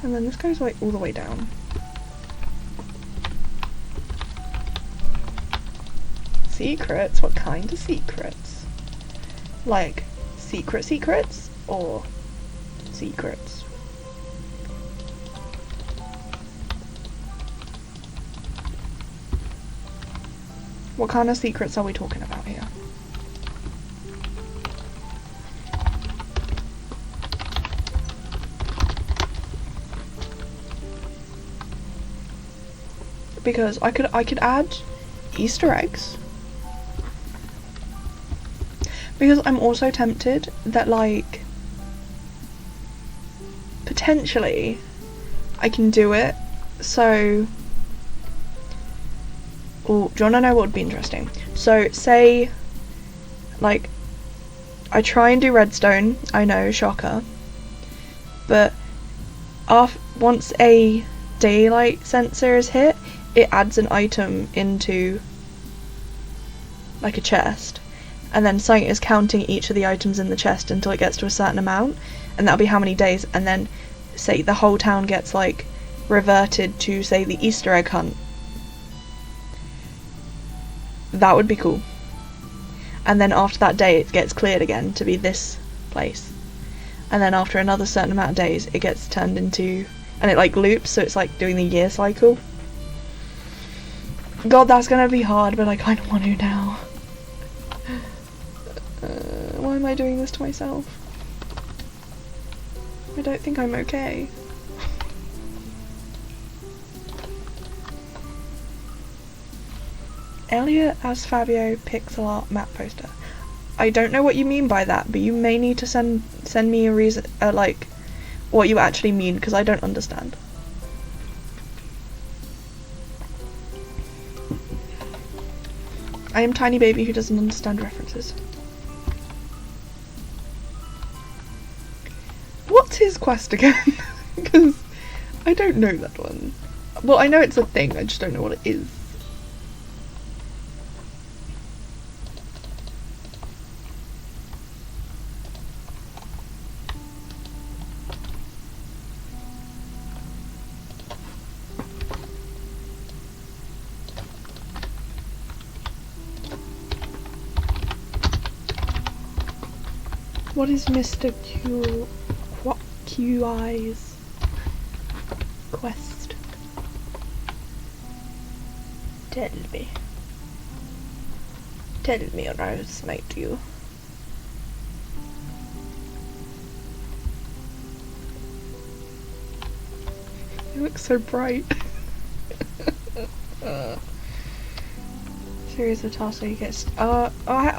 And then this goes like all the way down. Secrets? What kind of secrets? Like secrets or secrets? What kind of secrets are we talking about here? Because I could add Easter eggs. Because I'm also tempted that, like, potentially I can do it so... Oh, do you want to know what would be interesting? So, say, like, I try and do redstone, I know, shocker, but once a daylight sensor is hit, it adds an item into like a chest, and then Sight is counting each of the items in the chest until it gets to a certain amount, and that'll be how many days, and then say the whole town gets like reverted to say the Easter egg hunt. That would be cool. And then after that day it gets cleared again to be this place, and then after another certain amount of days it gets turned into, and it like loops, so it's like doing the year cycle. God, that's gonna be hard, but I kind of want to now. Why am I doing this to myself? I don't think I'm okay. Elliot as Fabio pixel art map poster. I don't know what you mean by that, but you may need to send me a reason, like what you actually mean, because I don't understand. I am tiny baby who doesn't understand references. What's his quest again? Because I don't know that one. Well, I know it's a thing, I just don't know what it is. What is Mr. QI's quest? Tell me. Tell me or I'll smite you. It looks so bright. Series of tasks where you get I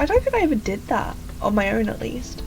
don't think I ever did that on my own, at least.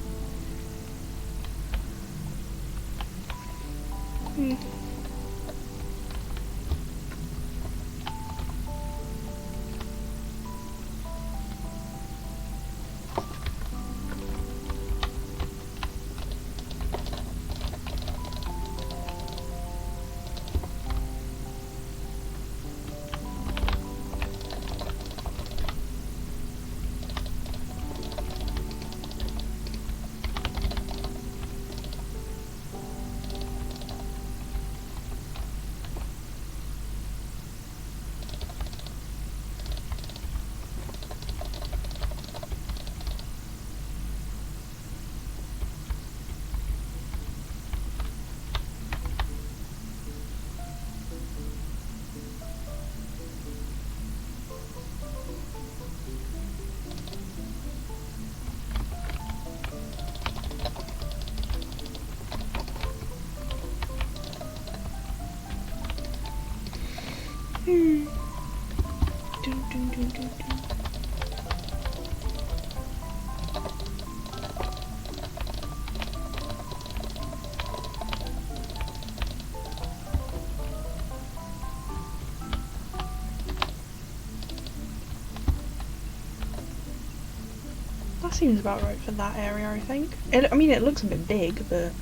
That seems about right for that area, I think. I mean, it looks a bit big, but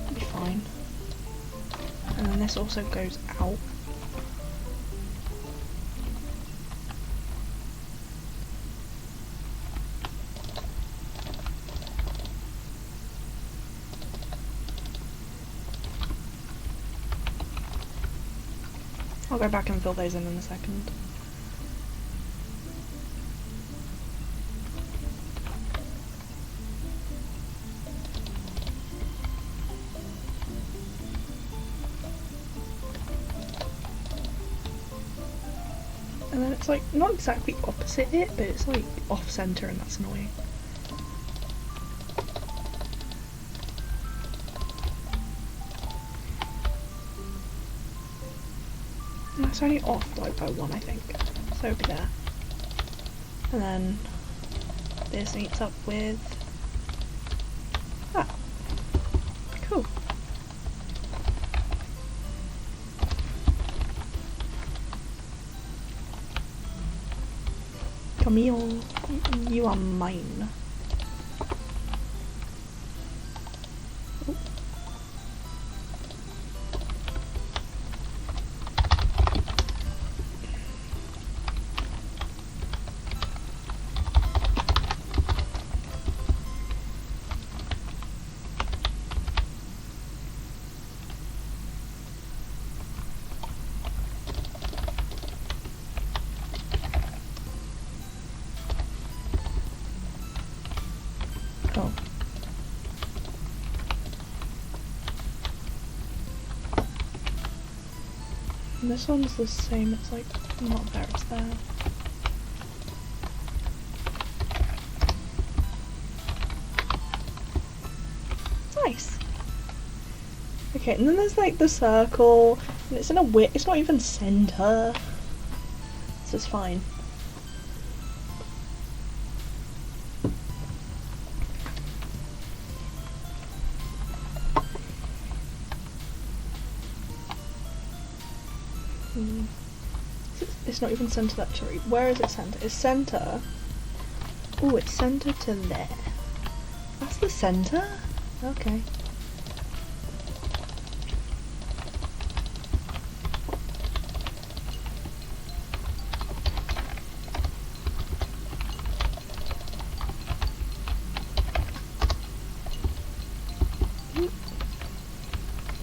it'll be fine. And then this also goes out. I'll go back and fill those in a second. And then it's like not exactly opposite it, but it's like off center, and that's annoying. And that's only off like by one, I think. So it'll be there. And then this meets up with that. Cool. Camille, you are mine. And this one's the same, it's like not there, it's there. Nice. Okay, and then there's like the circle, and it's in a weird, it's not even center. This is fine. It's not even centered actually. Where is it centered? It's center. Oh, it's centered to there. That's the center? Okay.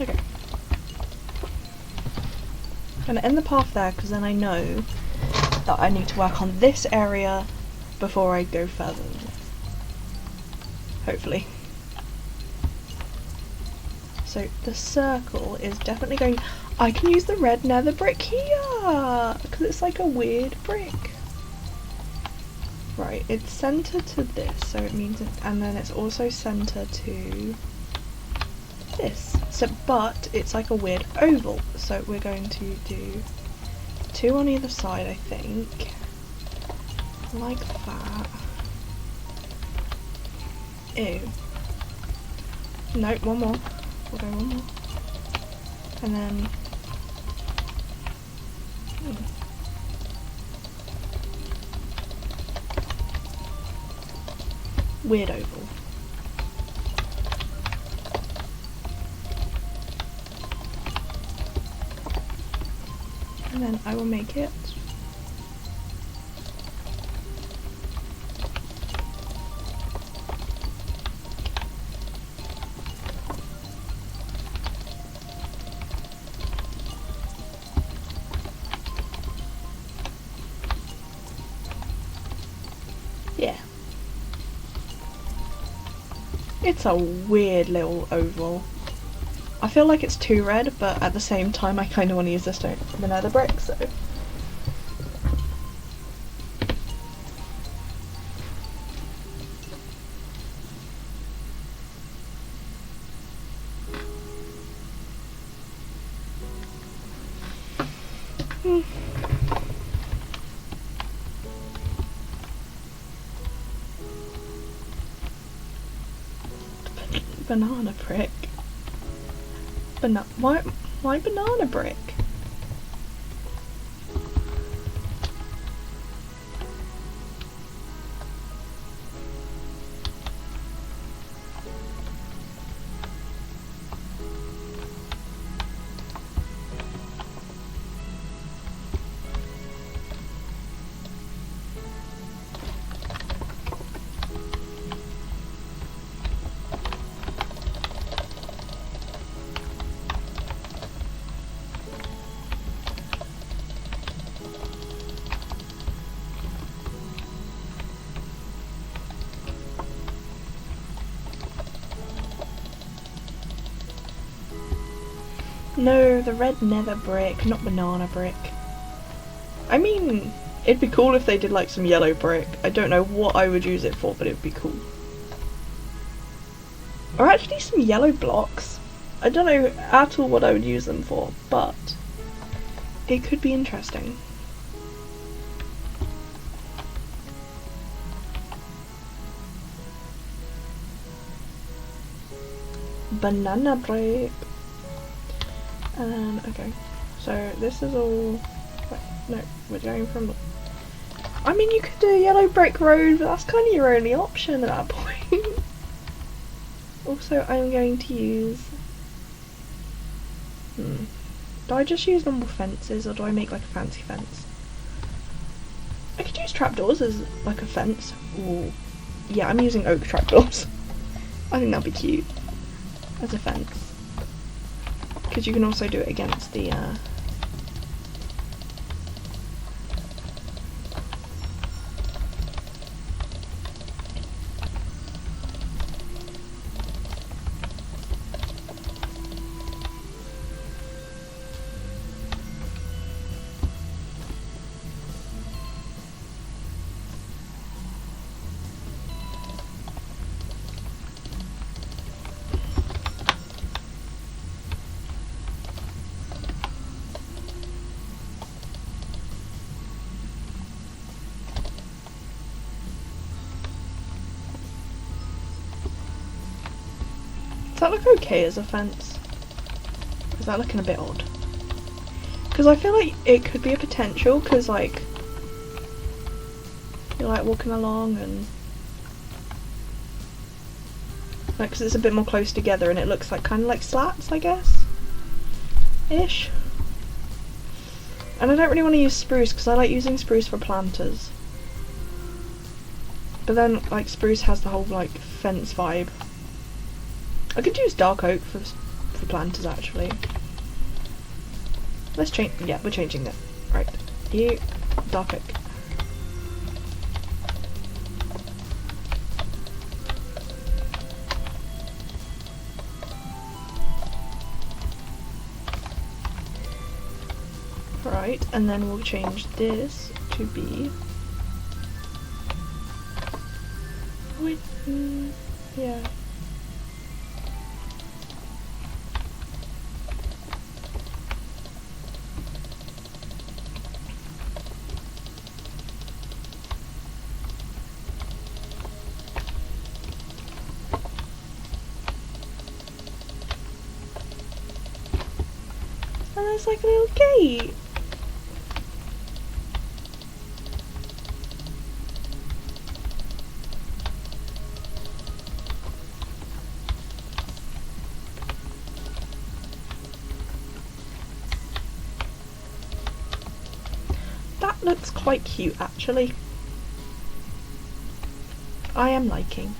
Okay. I'm gonna end the path there because then I know that I need to work on this area before I go further than this. Hopefully. So the circle is definitely going. I can use the red nether brick here because it's like a weird brick. Right, it's centered to this, so it means it, and then it's also centered to this. So, but it's like a weird oval. So we're going to do 2 on either side, I think, like that. Ew. No, one more. We'll go one more, and then. Weird oval. And then I will make it yeah. It's a weird little oval. I feel like it's too red, but at the same time I kind of want to use this stone for the nether brick, so. Banana brick? Why banana brick? No, the red nether brick, not banana brick. I mean, it'd be cool if they did like some yellow brick. I don't know what I would use it for, but it'd be cool. Or actually some yellow blocks. I don't know at all what I would use them for, but it could be interesting. Banana brick. Okay, so this is all. Wait, no, we're going from. I mean, you could do a yellow brick road, but that's kind of your only option at that point. Also, I'm going to use. Do I just use normal fences, or do I make like a fancy fence? I could use trapdoors as like a fence. Ooh. Yeah, I'm using oak trapdoors. I think that'd be cute as a fence. Because you can also do it against the that look okay as a fence? Is that looking a bit odd? Because I feel like it could be a potential, because like you're like walking along and like, because it's a bit more close together and it looks like kind of like slats, I guess, ish. And I don't really want to use spruce because I like using spruce for planters. But then like spruce has the whole like fence vibe. I could use dark oak for planters actually. Let's change. Yeah, we're changing it. Right, you dark oak. Right, and then we'll change this to be. Wait, yeah. And there's like a little gate. That looks quite cute actually. I am liking.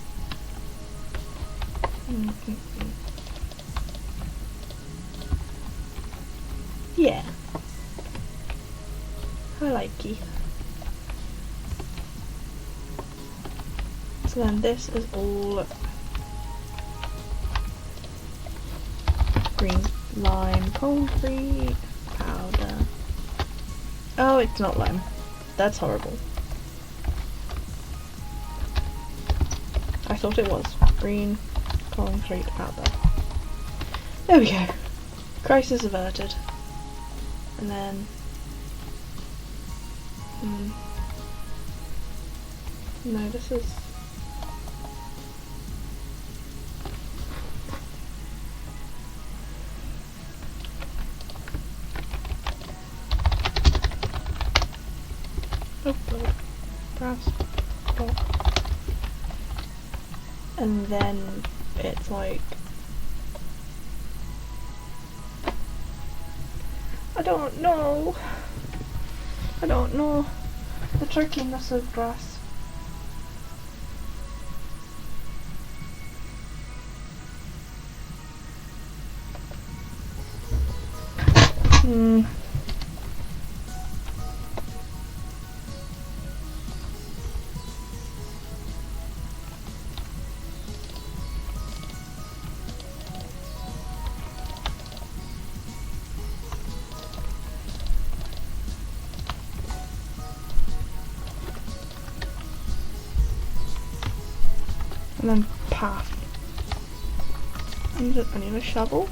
Yeah. I like it. So then this is all green lime concrete powder. Oh, it's not lime. That's horrible. I thought it was. Green concrete powder. There we go. Crisis averted. And then... no, this is... oh, God. Brass. Oh. And then it's like... I don't know the trickiness of brass. And then path. I need a shovel.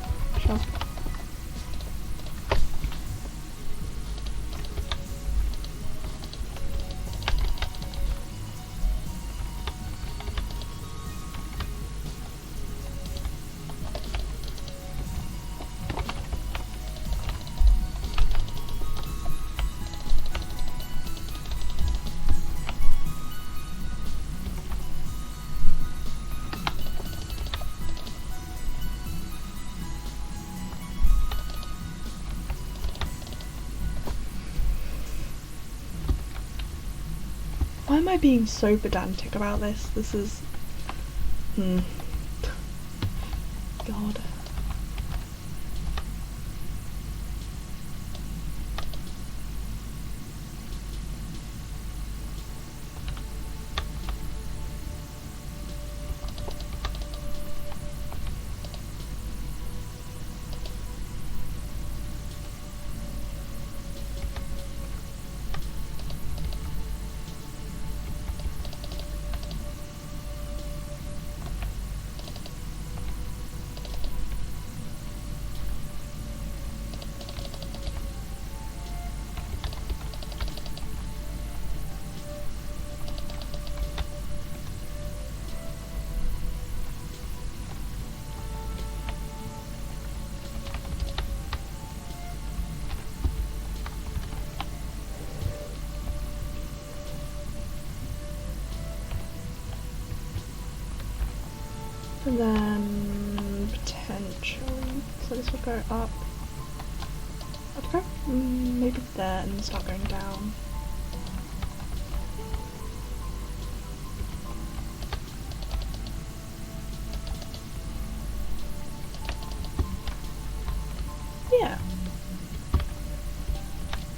Why am I being so pedantic about this? This is... God. And then potentially, so this would go up. I'd go maybe there and start going down. Yeah.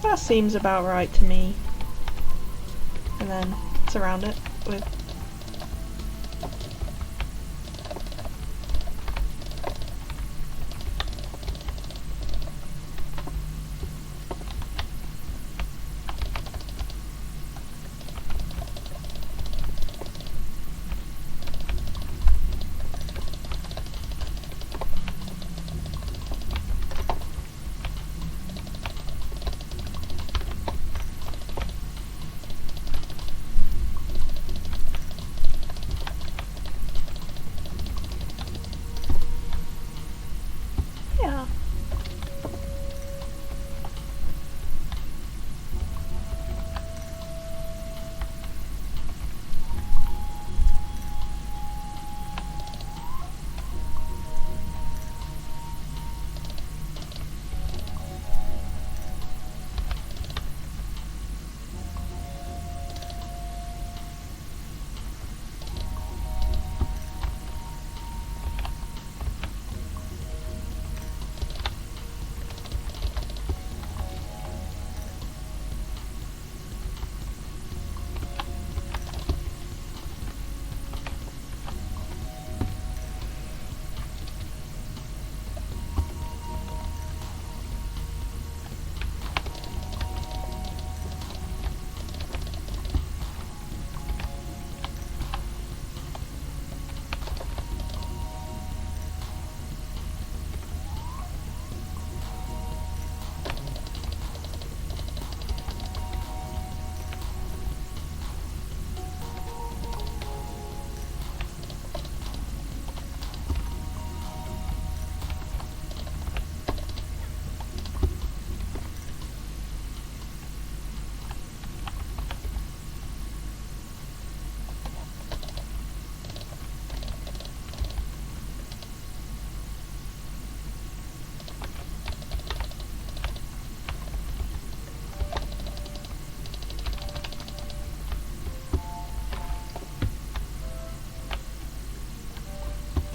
That seems about right to me. And then surround it with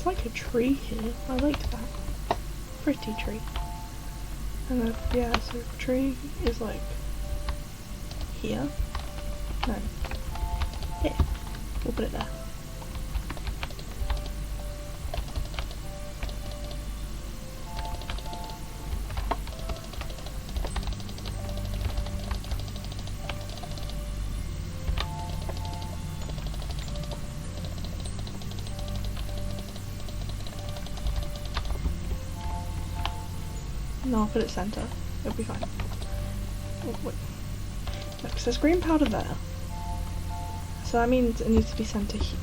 like a tree here. I like that. Pretty tree. And then, yeah, so tree is like here. No. Here. We'll put it there. No, I'll put it centre. It'll be fine. Oh, wait. No, 'cause there's green powder there. So that means it needs to be centre here.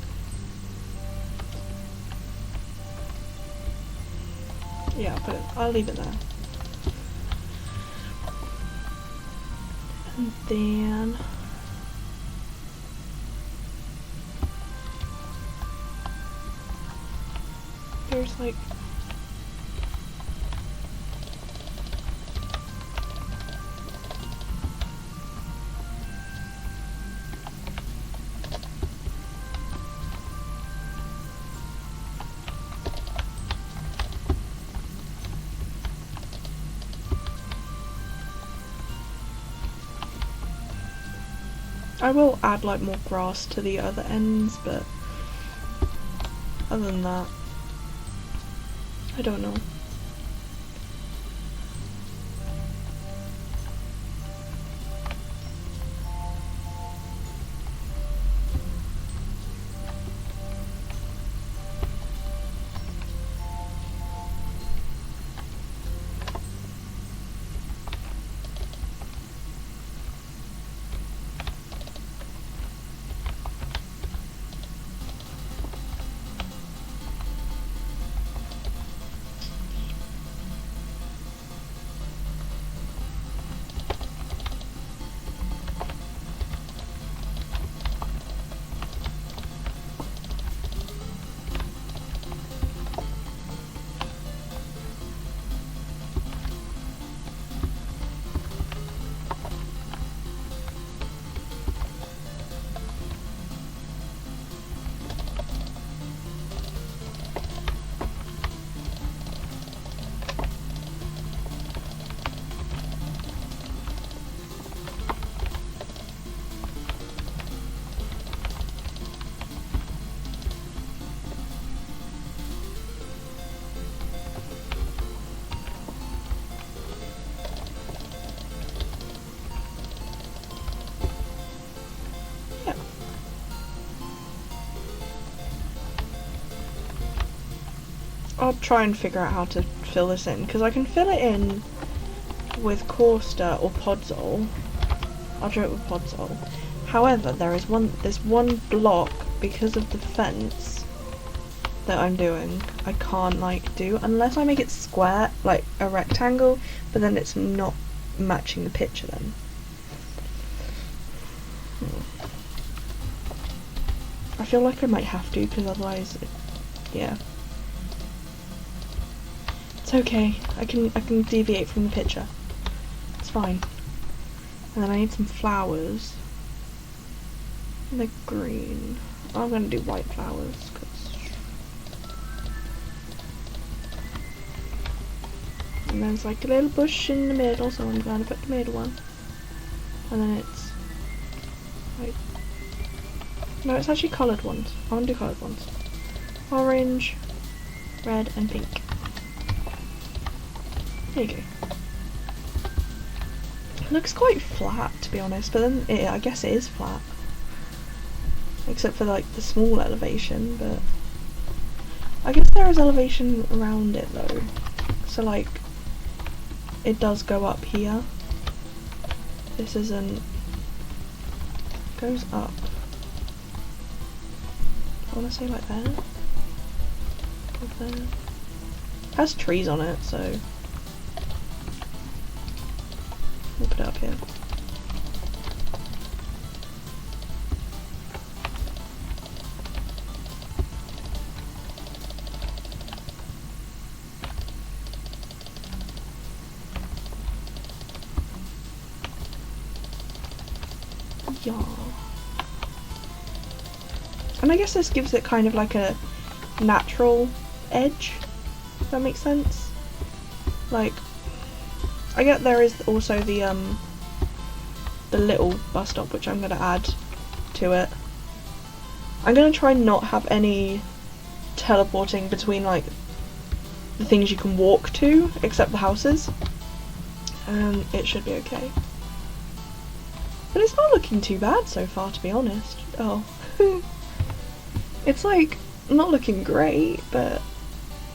Yeah, I'll leave it there. And then there's like I will add like more grass to the other ends, but other than that, I don't know. I'll try and figure out how to fill this in, because I can fill it in with Coaster or Podzol. I'll do it with Podzol. However, there's one block, because of the fence that I'm doing, I can't like do, unless I make it square, like a rectangle, but then it's not matching the picture then. I feel like I might have to, because otherwise, yeah. It's okay. I can deviate from the picture. It's fine. And then I need some flowers. And they're green. I'm gonna do white flowers, and there's like a little bush in the middle, so I'm gonna put the middle one. And then it's like, no, it's actually coloured ones. I want to do coloured ones. Orange, red, and pink. There you go. It looks quite flat, to be honest, but then I guess it is flat. Except for like the small elevation, but I guess there is elevation around it though. So like, it does go up here. This isn't, goes up. I want to say like there. Up there. It has trees on it, so we'll put it up here. Yeah. And I guess this gives it kind of like a natural edge, if that makes sense. Like, I get there is also the little bus stop, which I'm gonna add to it. I'm gonna try and not have any teleporting between like the things you can walk to, except the houses. It should be okay. But it's not looking too bad so far, to be honest. Oh. It's like, not looking great, but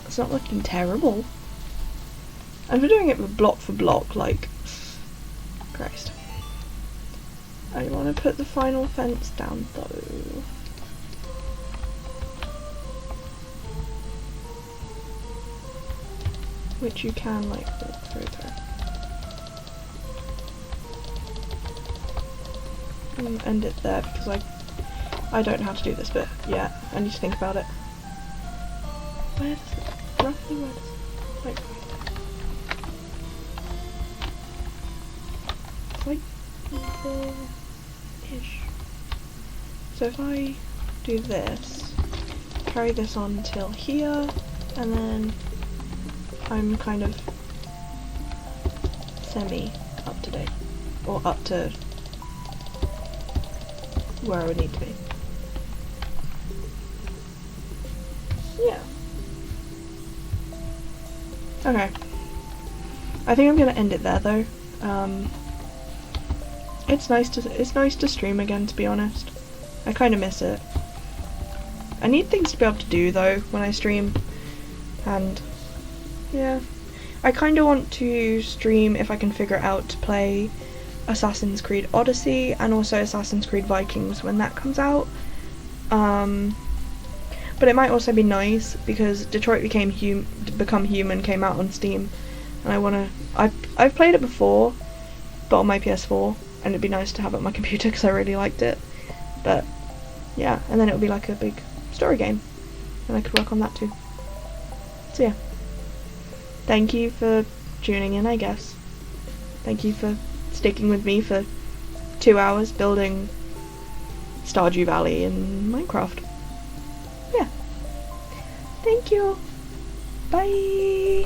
it's not looking terrible. And we're doing it for block, like, Christ. I want to put the final fence down, though. Which you can, like, walk through there. And end it there, because I don't know how to do this bit yet. I need to think about it. Where does it, roughly where does it, like, it's like there-ish. So if I do this, carry this on until here, and then I'm kind of semi up to date, or up to where I would need to be. Yeah. Okay. I think I'm gonna end it there though. It's nice to stream again, to be honest. I kind of miss it. I need things to be able to do though when I stream, and yeah, I kind of want to stream if I can figure it out to play Assassin's Creed Odyssey and also Assassin's Creed Vikings when that comes out. But it might also be nice because Detroit Become Human came out on Steam, and I've played it before, but on my PS4, and it'd be nice to have it on my computer because I really liked it. But yeah, and then it would be like a big story game, and I could work on that too. So yeah, thank you for tuning in, I guess. Thank you for sticking with me for 2 hours building Stardew Valley in Minecraft. Yeah. Thank you. Bye.